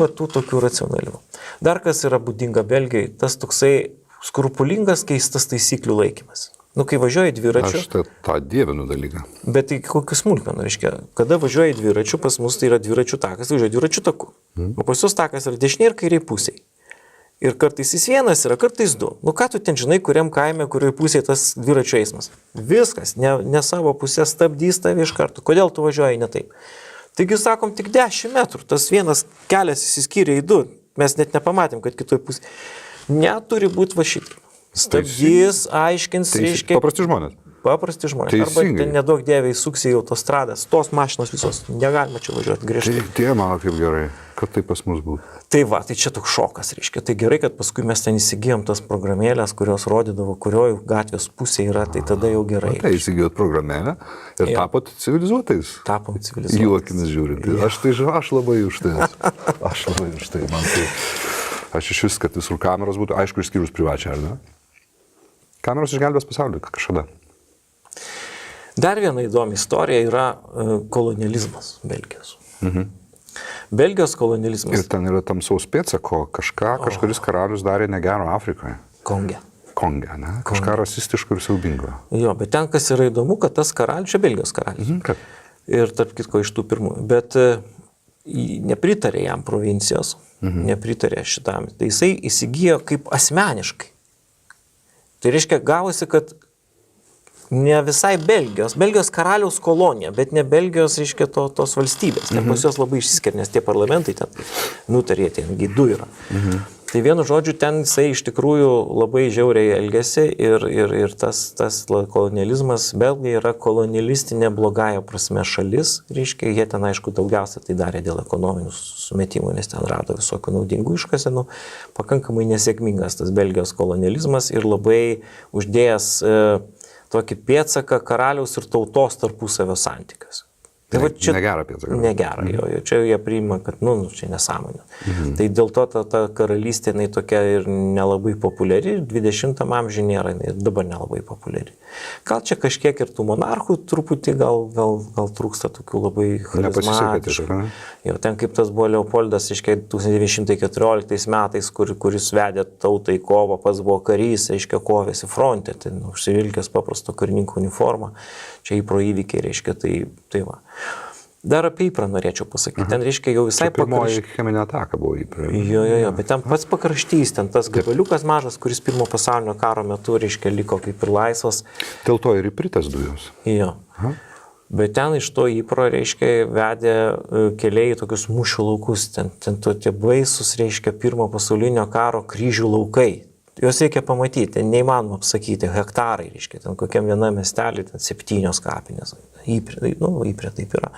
Speaker 2: racionalių. Dar kas yra būdinga Belgijai, tas toksai skrupulingas, keistas taisyklių laikymas. Kai važiuoji dviračiu...
Speaker 1: Aš tą dievinu dalyką.
Speaker 2: Bet tai kokius smulkmenų, reiškia, kada važiuoji dviračiu, pas mus tai yra dviračių takas, tai važiuoji dviračių taku. O pas jūs takas yra dešinė ir kairiai pusiai. Ir kartais jis vienas yra, kartais du. Ką tu ten žinai, kuriam kaime, kurioje pusėje tas dviračių eismas? Viskas, ne savo pusę stabdys tave iš karto. Kodėl tu važiuoji ne taip? Taigi, sakom, tik 10 metrų, tas vienas kelias įsiskyrė į 2, mes net nepamatėm, kad kitoj pusėje. Neturi būti va šitai. Stabdys, aiškins, reiškia.
Speaker 1: Paprasti žmonės.
Speaker 2: Paprasti žmonės. Arba ten nedaug dievė įsuksi į autostradas, tos mašinos visos, negalima čia važiuoti griežtai.
Speaker 1: Tai mano kaip gerai, kad tai pas mus būtų.
Speaker 2: Tai tai čia toks šokas, reiškia. Tai gerai, kad paskui mes ten įsigijom tas programėlės, kurios rodydavo, kurioje gatvės pusė yra, tai tada jau gerai.
Speaker 1: Tai įsigijot programėlę ir tapot civilizuotais.
Speaker 2: Tapom civilizuotais.
Speaker 1: Jų akimis žiūrint. Aš labai už tai. Aš labai už tai. Man tai. Aš iš vis, kad visur kameros būtų, aišku, išskyrus privačią, ar ne? Kameros išgelbės pasaulį kažkada.
Speaker 2: Dar viena įdomi istorija yra kolonializmas Belgijos. Belgijos kolonializmas.
Speaker 1: Ir ten yra tamsaus pėdsako, kažkuris karalius darė negero Afrikoje.
Speaker 2: Konge.
Speaker 1: Konge, ne? Kažką rasistiško ir siaubingo.
Speaker 2: Jo, bet ten kas yra įdomu, kad tas karalius, čia Belgijos karalius. Ir tarp kitko iš tų pirmųjų. Bet nepritarė jam provincijos, nepritarė šitam. Tai jisai įsigijo kaip asmeniškai. Tai reiškia, gavosi, kad ne visai Belgijos karaliaus kolonija, bet ne Belgijos, reiškia, tos valstybės. Ten pas juos labai išsiskiria, nes tie parlamentai ten nutarė, tengi du yra. Tai vienu žodžiu, ten jisai iš tikrųjų labai žiauriai elgėsi ir tas kolonializmas, Belgija yra kolonialistinė blogąja prasme šalis, reiškia, jie ten aišku daugiausia tai darė dėl ekonominių sumetimų, nes ten rado visokių naudingų iškasenų, pakankamai nesėkmingas tas Belgijos kolonializmas ir labai uždėjęs tokį pėdsaką karaliaus ir tautos tarpusavio santykius. Tai čia
Speaker 1: negera pėdsaką.
Speaker 2: Negera, jo, čia jie priima, kad, čia nesąmonė. Tai dėl to ta karalystė, jinai tokia ir nelabai populiari, 20 amžiuje nėra, ir dabar nelabai populiari. Gal čia kažkiek ir tų monarchų truputį gal trūksta tokių labai charizmatiškų. Jo, ten kaip tas buvo Leopoldas, reiškia, 1914 metais, kuris vedė tautą į kovą, pats buvo karys, reiškia, kovėsi fronte, tai užsivilkęs paprasto karininko uniformą, čia į proįvykiai, reiškia, tai va. Dar apie Yprą norėčiau pasakyti. Ten, reiškia, jau visai
Speaker 1: pirmoji cheminė ataka buvo Yprą.
Speaker 2: Jo, bet ten pats pakraštys, ten tas gabaliukas mažas, kuris pirmo pasaulinio karo metu, reiškia, liko kaip ir laisvas.
Speaker 1: Dėl to ir Ypritas dujos.
Speaker 2: Jo. Bet ten iš to Ypro, reiškia, vedė keliai į tokius mūšių laukus. Ten tie baisus, reiškia, pirmo pasaulinio karo kryžių laukai. Juos reikia pamatyti, neįmanoma apsakyti, hektarai, reiškia, ten kokiam vienam miestelį, ten 7 kapinės, Yprė taip yra.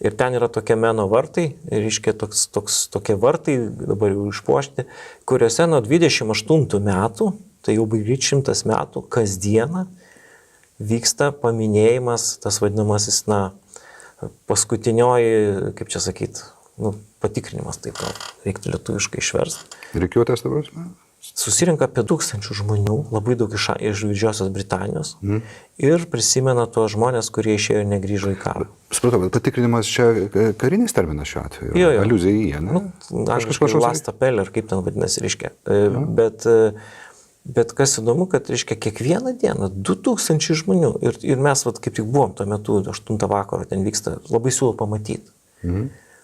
Speaker 2: Ir ten yra tokie meno vartai, reiškia, tokie vartai, dabar jau išpuošti, kuriuose nuo 28 metų, tai jau beveik 100 metų, kasdieną vyksta paminėjimas, tas vadinamasis, paskutinioji, kaip čia sakyt, patikrinimas, taip gal reiktų lietuviškai išversti.
Speaker 1: Reikiuotės dabar?
Speaker 2: Susirinka apie 1000 žmonių, labai daug iš Didžiosios Britanijos ir prisimena tuos žmonės, kurie išėjo ir negrįžo į karą.
Speaker 1: Supratau, bet patikrinimas čia karinis terminas šiuo atveju.
Speaker 2: Jo.
Speaker 1: Aliuzija į jie, ne?
Speaker 2: Angliškai last appel, ar kaip ten vadinasi, reiškia. Bet kas įdomu, kad, reiškia, kiekvieną dieną 2000 žmonių ir mes kaip tik buvom tuo metu, 8 vakaro ten vyksta, labai siūlau pamatyti.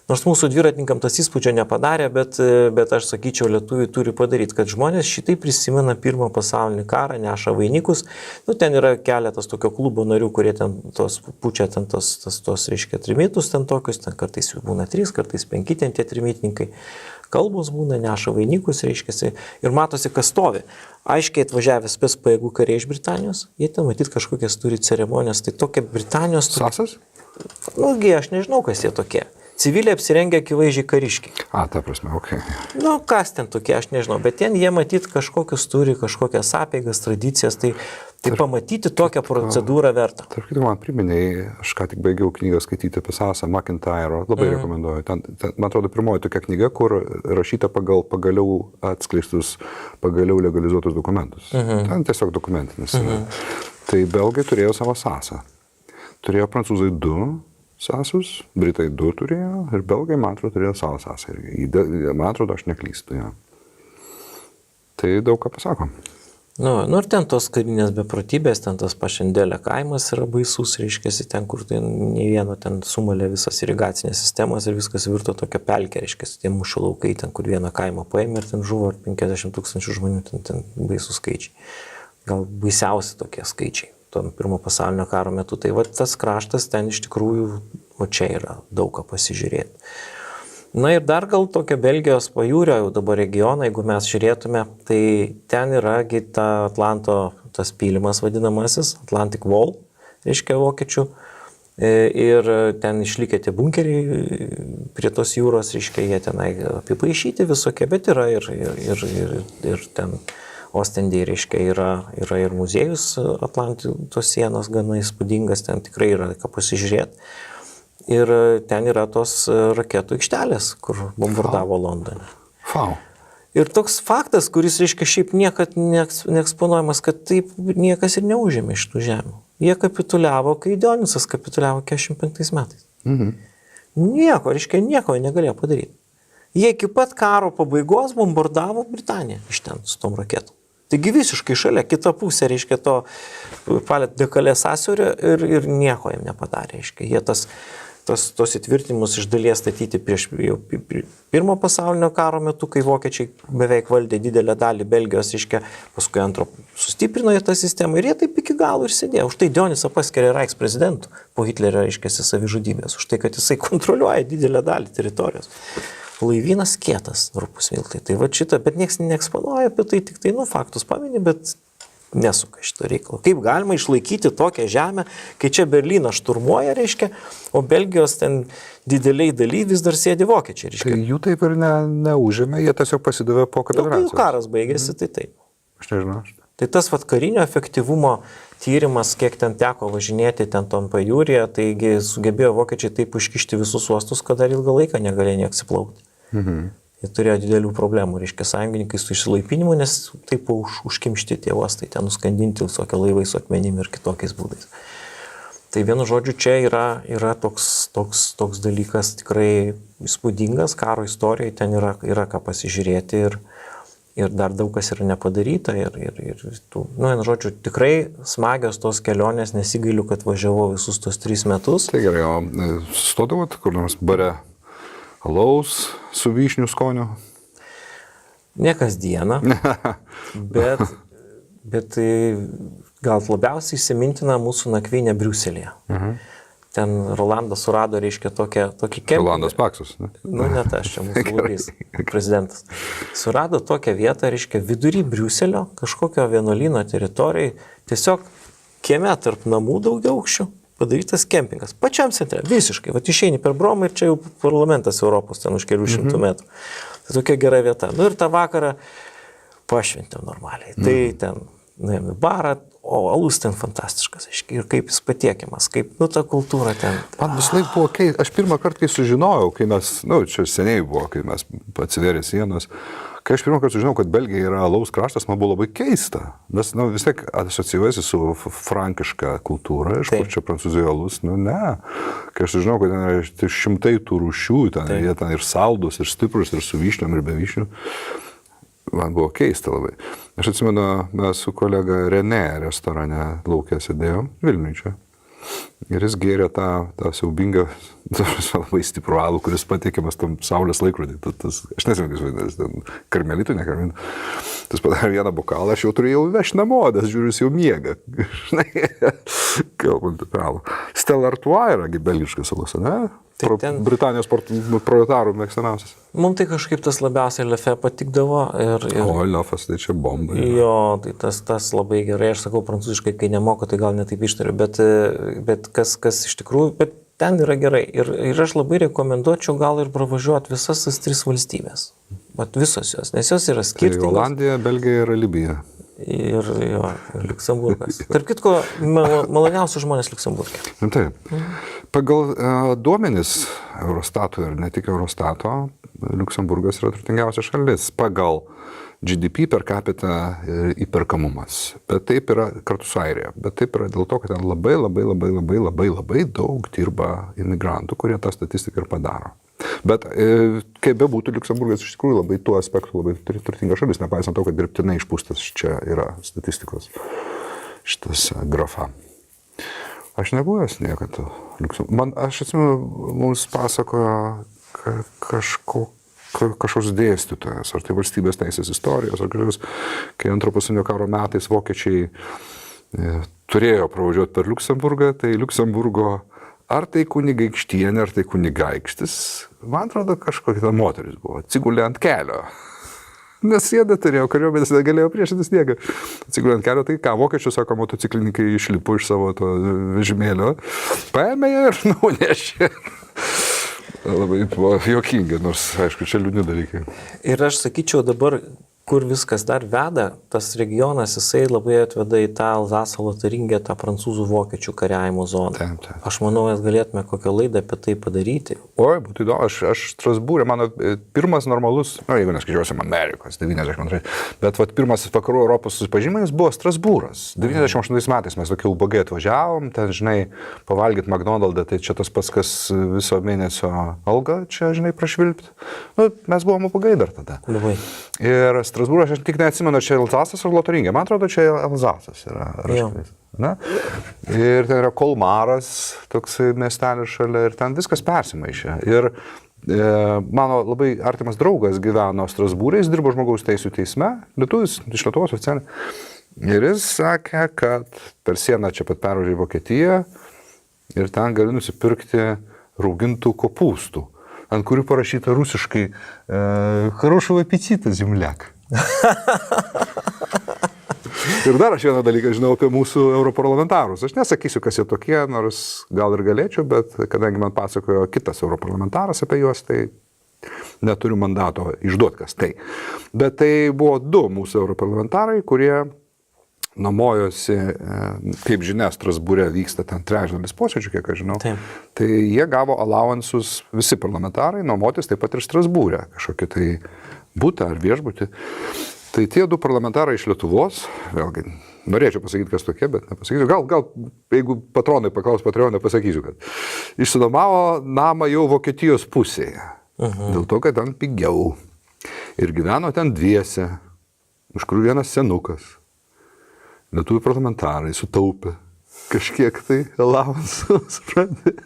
Speaker 2: Nors mūsų dviratininkam tas įspūdžio nepadarė, bet aš sakyčiau, lietuviai turi padaryti, kad žmonės šitai prisimena pirmą pasaulinį karą, neša vainikus. Ten yra keletas tokio klubo narių, kurie ten pučia tos, reiškia, trimitus ten tokius, ten kartais jų būna 3, kartais 5 ten tie trimitininkai. Kalbos būna, neša vainikus, reiškia, ir matosi, kas stovi. Aiškiai atvažiavęs spec pajėgų kariai iš Britanijos, jie ten matyt kažkokias turi ceremonijas, tai tokia Britanijos...
Speaker 1: Sasas?
Speaker 2: Aš nežinau, kas jie tokie. Civiliai apsirengia akivaizdžiai kariškiai.
Speaker 1: Ta prasme, okei.
Speaker 2: Kas ten tokie, aš nežinau, bet ten jie matyt kažkokius turi, kažkokias apeigas, tradicijas, tai pamatyti tokią procedūrą verta.
Speaker 1: Tarp kitų, man priminėjai, aš ką tik baigiau knygą skaityti apie Sasą McIntyre, labai rekomenduoju. Ten, man atrodo, pirmoji tokia knyga, kur rašyta pagaliau atskleistus, pagaliau legalizuotus dokumentus. Ten tiesiog dokumentinis. Tai belgai turėjo savo Sasą. Turėjo prancūzai 2 Sasus, Britai 2 turėjo ir belgai, man atrodo, turėjo savo Sasą. Man atrodo, aš neklystu. Ja. Tai daug ką pasako.
Speaker 2: Ir ten tos karinės beprotybės, ten tas Pašendelė kaimas yra baisus, reiškia, ten, kur ne vieno ten sumalė visas irigacinės sistemas ir viskas virto tokia pelkė, reiškia, tie mūšių laukai, ten, kur vieną kaimą paėmė ir ten žuvo 50 000 žmonių, ten baisus skaičiai. Gal baisiausi tokie skaičiai. Tom pirmo pasaulinio karo metu. Tai tas kraštas ten iš tikrųjų, čia yra daug ką pasižiūrėti. Ir dar gal tokia Belgijos pajūrio jau dabar regioną, jeigu mes žiūrėtume, tai ten yra ta Atlanto, tas pylimas vadinamasis, Atlantic Wall, reiškia vokiečių. Ir ten išlikę tie bunkeriai prie tos jūros, reiškia, jie tenai apipaišyti visokie, bet yra ir ten Ostendėje, reiškia, yra ir muziejus Atlantos sienos gana įspūdingas, ten tikrai yra ką pasižiūrėti. Ir ten yra tos raketų aikštelės, kur bombardavo Londone. Ir toks faktas, kuris, reiškia, šiaip niekad neeksponuojamas, kad taip niekas ir neužėmė iš tų žemių. Jie kapituliavo, kai Dionysas kapituliavo 45 metais. Nieko, reiškia, nieko jie negalėjo padaryti. Jie iki pat karo pabaigos bombardavo Britaniją iš ten su tom raketom. Taigi visiškai šalia, kita pusė, reiškia, to palėt dekalės sąsiaurio ir nieko jiem nepadarė, reiškia. Jie tos įtvirtinimus iš dalies statyti prieš pirmo pasaulinio karo metu, kai vokiečiai beveik valdė didelę dalį Belgijos, reiškia, paskui antro sustiprino jie tą sistemą ir jie taip iki galo ir sėdėjo. Už tai Dionysą paskirė Reichsprezidentu po Hitlerio, reiškia, savižudybės, už tai, kad jisai kontroliuoja didelę dalį teritorijos. Laivynas kietas, Rupūs Miltai. Tai va šitą, bet niekas neeksponuoja apie tai, tik tai, faktus pamini, bet nesuka šito reikalo. Kaip galima išlaikyti tokią žemę, kai čia Berlyną šturmuoja, reiškia, o Belgijos ten dideliai daly vis dar sėdi vokiečiai, reiškia.
Speaker 1: Tai jų taip ir neužėmė, jie tiesiog pasidavė po kapitulacijos.
Speaker 2: Kai karas baigėsi, tai taip.
Speaker 1: Aš nežinau.
Speaker 2: Tai tas karinio efektyvumo tyrimas, kiek ten teko važinėti ten tom pajūrėje, taigi sugebėjo vokiečiai taip užkišti visus uostus, kad dar ilgą laiką negalėjo neatsiplaukti. Jie turėjo didelių problemų, reiškia, sąjungininkai su išsilaipinimu, nes taip užkimšti tie uostai, ten nuskandinti visokie laivai su akmenimi ir kitokiais būdais. Tai vienu žodžiu, čia yra toks dalykas tikrai įspūdingas karo istorijoje, ten yra ką pasižiūrėti ir dar daug kas yra nepadaryta ir vienu žodžiu, tikrai smagios tos kelionės, nesigailiu, kad važiavau visus tos 3 metus.
Speaker 1: Tai gerai, o stodavot kur nors bare alaus su vyšnių skoniu?
Speaker 2: Ne kasdieną, bet gal labiausiai įsimintina mūsų nakvynė Briuselėje. Ten Rolandas surado, reiškia, tokį kempingą.
Speaker 1: Rolandas Paksas, ne?
Speaker 2: Ne tas, čia mūsų lobys, prezidentas. Surado tokią vietą, reiškia, vidury Briuselio, kažkokio vienuolyno teritorijai, tiesiog kieme tarp namų daugiaaukščių padarytas kempingas. Pačiam centre, visiškai. Vat išeini per Bromą ir čia jau parlamentas Europos, ten už kelių šimtų metrų. Tai tokia gera vieta. Ir tą vakarą pašventėm normaliai. Tai ten nuėjom į barą, o alus ten fantastiškas, aiškiai, ir kaip jis patiekiamas, kaip, ta kultūra ten.
Speaker 1: Man vis laik buvo keista, aš pirmą kartą, kai sužinojau, kai mes, čia seniai buvo, kai mes atsivėrė sienos, kai aš pirmą kartą sužinojau, kad Belgija yra alaus kraštas, man buvo labai keista, nes, vis tiek asocijuojasi su frankiška kultūra, iš kur čia Prancūzijoje alus, ne. Kai aš sužinojau, kad ten yra šimtai tų rūšių, jie ten ir saldus, ir stiprus, ir su vyšniom, ir be vyšnių. Man buvo keista labai. Aš atsimenu, mes su kolega Renė restorane Lauke sėdėjom, Vilniuje čia. Ir jis gėrė tą siaubingą, labai stiprų alų, kuris pateikiamas tam saulės laikrodį. Aš nesimenu, kas vadinasi, karmelitų, ne karmelitų. Tas padarė vieną bokalą, aš jau turėjau vežti namo, nes žiūriu, jis jau miega. Kalbant apie alų. Stella Artois yragi belgiškas alus, ne? Britanijos proletarų mėgstamiausias.
Speaker 2: Mums tai kažkaip tas labiausiai Lefe patikdavo.
Speaker 1: O, Lefas, tai čia bomba.
Speaker 2: Jo, tai tas labai gerai, aš sakau prancūziškai, kai nemoku, tai gal netaip ištariu, bet kas iš tikrųjų, bet ten yra gerai. Ir aš labai rekomenduočiau gal ir pravažiuoti visas tas 3 valstybės. Vat visos jos, nes jos yra skirtingos.
Speaker 1: Tai Olandija, Belgija ir Libija.
Speaker 2: Ir Liuksemburgas. Tarp kitko, maloniausių žmonės Liuksemburgė.
Speaker 1: Taip. Pagal duomenis Eurostato ir ne tik Eurostato, Liuksemburgas yra turtingiausia šalis pagal GDP per capita ir įperkamumas. Bet taip yra kartu su Airija. Bet taip yra dėl to, kad ten labai daug dirba imigrantų, kurie tą statistiką ir padaro. Bet kaip bebūtų, Liuksemburgas iš tikrųjų labai tuo aspektu labai turtinga šalis, nepaisant to, kad dirbtinai išpūstas čia yra statistikos šitas grafa. Aš nebuvęs niekad Liuksemburgas. Aš atsimenu, mums pasakojo kažkoks dėstytojas, ar tai valstybės teisės istorijos, ar kažkoks, kai antro pasaulinio karo metais vokiečiai turėjo pravažiuoti per Liuksemburgą, tai Liuksemburgo ar tai kunigaikštienė, ar tai kunigaikštis, man atrodo, kažkokia ta moteris buvo, atsigulė ant kelio. Nes jie turėjo, kariuomenės negalėjo priešintis sniegą. Atsigulė ant kelio, tai ką, vokiečių, sako, motociklininkai išlipo iš savo to vežimėlio, paėmė ją ir nunešė. Labai juokinga, nors, aišku, čia liūdni dalykai.
Speaker 2: Ir aš sakyčiau dabar, kur viskas dar veda, tas regionas, jisai labai atveda į tą Alzaso Lotaringę, tą prancūzų vokiečių kariavimo zoną.
Speaker 1: Taip.
Speaker 2: Aš manau, mes galėtume kokią laidą apie tai padaryti.
Speaker 1: Oi, būtų įdomu, aš Strasbūrė, mano pirmas normalus, jeigu neskaičiuosim Amerikos, 92, bet pirmas vakarų Europos susipažinimas buvo Strasbūras. 98 metais mes tokie ubagai atvažiavom, ten, žinai, pavalgyti McDonald'ą, tai čia tas pats, kas viso mėnesio alga, čia, žinai, prašvilpti. Mes buvom ubagai dar tada.
Speaker 2: Labai.
Speaker 1: Ir Strasbūras, aš tik neatsimenu, čia Alzasas ar Lotaringė, man atrodo, čia Alzasas yra. Na? Ir ten yra Kolmaras, toks miestelis šalia, ir ten viskas persimaišė. Ir mano labai artimas draugas gyveno Strasbūrė, jis dirbo žmogaus teisų teisme, lietuvis, iš Lietuvos oficialiai. Ir jis sakė, kad per sieną čia pat pervažiavo į Vokietiją ir ten gali nusipirkti raugintų kopūstų, ant kurių parašyta rusiškai «Хорошего аппетита, земляк». Ir dar aš vieną dalyką žinau apie mūsų europarlamentarus. Aš nesakysiu, kas jie tokie, nors gal ir galėčiau, bet kadangi man pasakojo kitas europarlamentaras apie juos, tai neturiu mandato išduoti, kas tai. Bet tai buvo 2 mūsų europarlamentarai, kurie nuomojosi, kaip žinia, Strasbūre vyksta ten 3/4 posėdžių, kiek aš žinau.
Speaker 2: Taip.
Speaker 1: Tai jie gavo allowances, visi parlamentarai, nuomotis taip pat ir Strasbūre, kažkokį tai butą ar viešbutį. Tai tie 2 parlamentarai iš Lietuvos, vėlgi, norėčiau pasakyti, kas tokie, bet nepasakysiu. Gal, jeigu patronai paklaus Patreon'e, pasakysiu, kad išsinuomavo namą jau Vokietijos pusėje. Dėl to, kad ten pigiau. Ir gyveno ten dviese, už kurių vienas senukas. Lietuvių parlamentarai sutaupė kažkiek tai alavansų, supranti,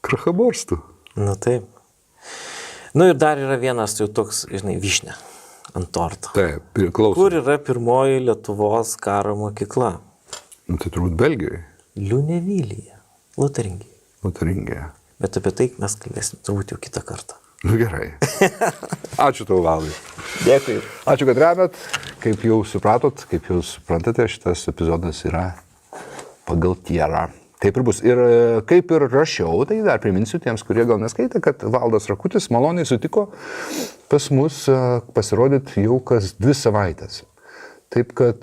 Speaker 1: krachaborstų.
Speaker 2: Nu taip. Nu ir dar yra vienas jau toks, žinai, vyšnė ant torto.
Speaker 1: Taip, klausom.
Speaker 2: Kur yra pirmoji Lietuvos karo mokykla?
Speaker 1: Nu, tai turbūt Belgijoje.
Speaker 2: Liunevilyje, Lotaringėje.
Speaker 1: Lotaringėje.
Speaker 2: Bet apie tai mes kalbėsim turbūt jau kitą kartą.
Speaker 1: Nu gerai. Ačiū tau, Valdai.
Speaker 2: Dėkui.
Speaker 1: Ačiū, kad remiat. Kaip jau supratot, kaip jau suprantate, šitas epizodas yra pagal tierą. Taip ir bus. Ir kaip ir rašiau, tai dar priminsiu tiems, kurie gal neskaitė, kad Valdas Rakutis maloniai sutiko pas mus pasirodyti jau kas 2 savaitės. Taip, kad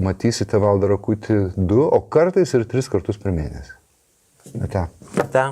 Speaker 1: matysite Valdą Rakutį 2, o kartais ir 3 kartus per mėnesį. Ate.
Speaker 2: Ate.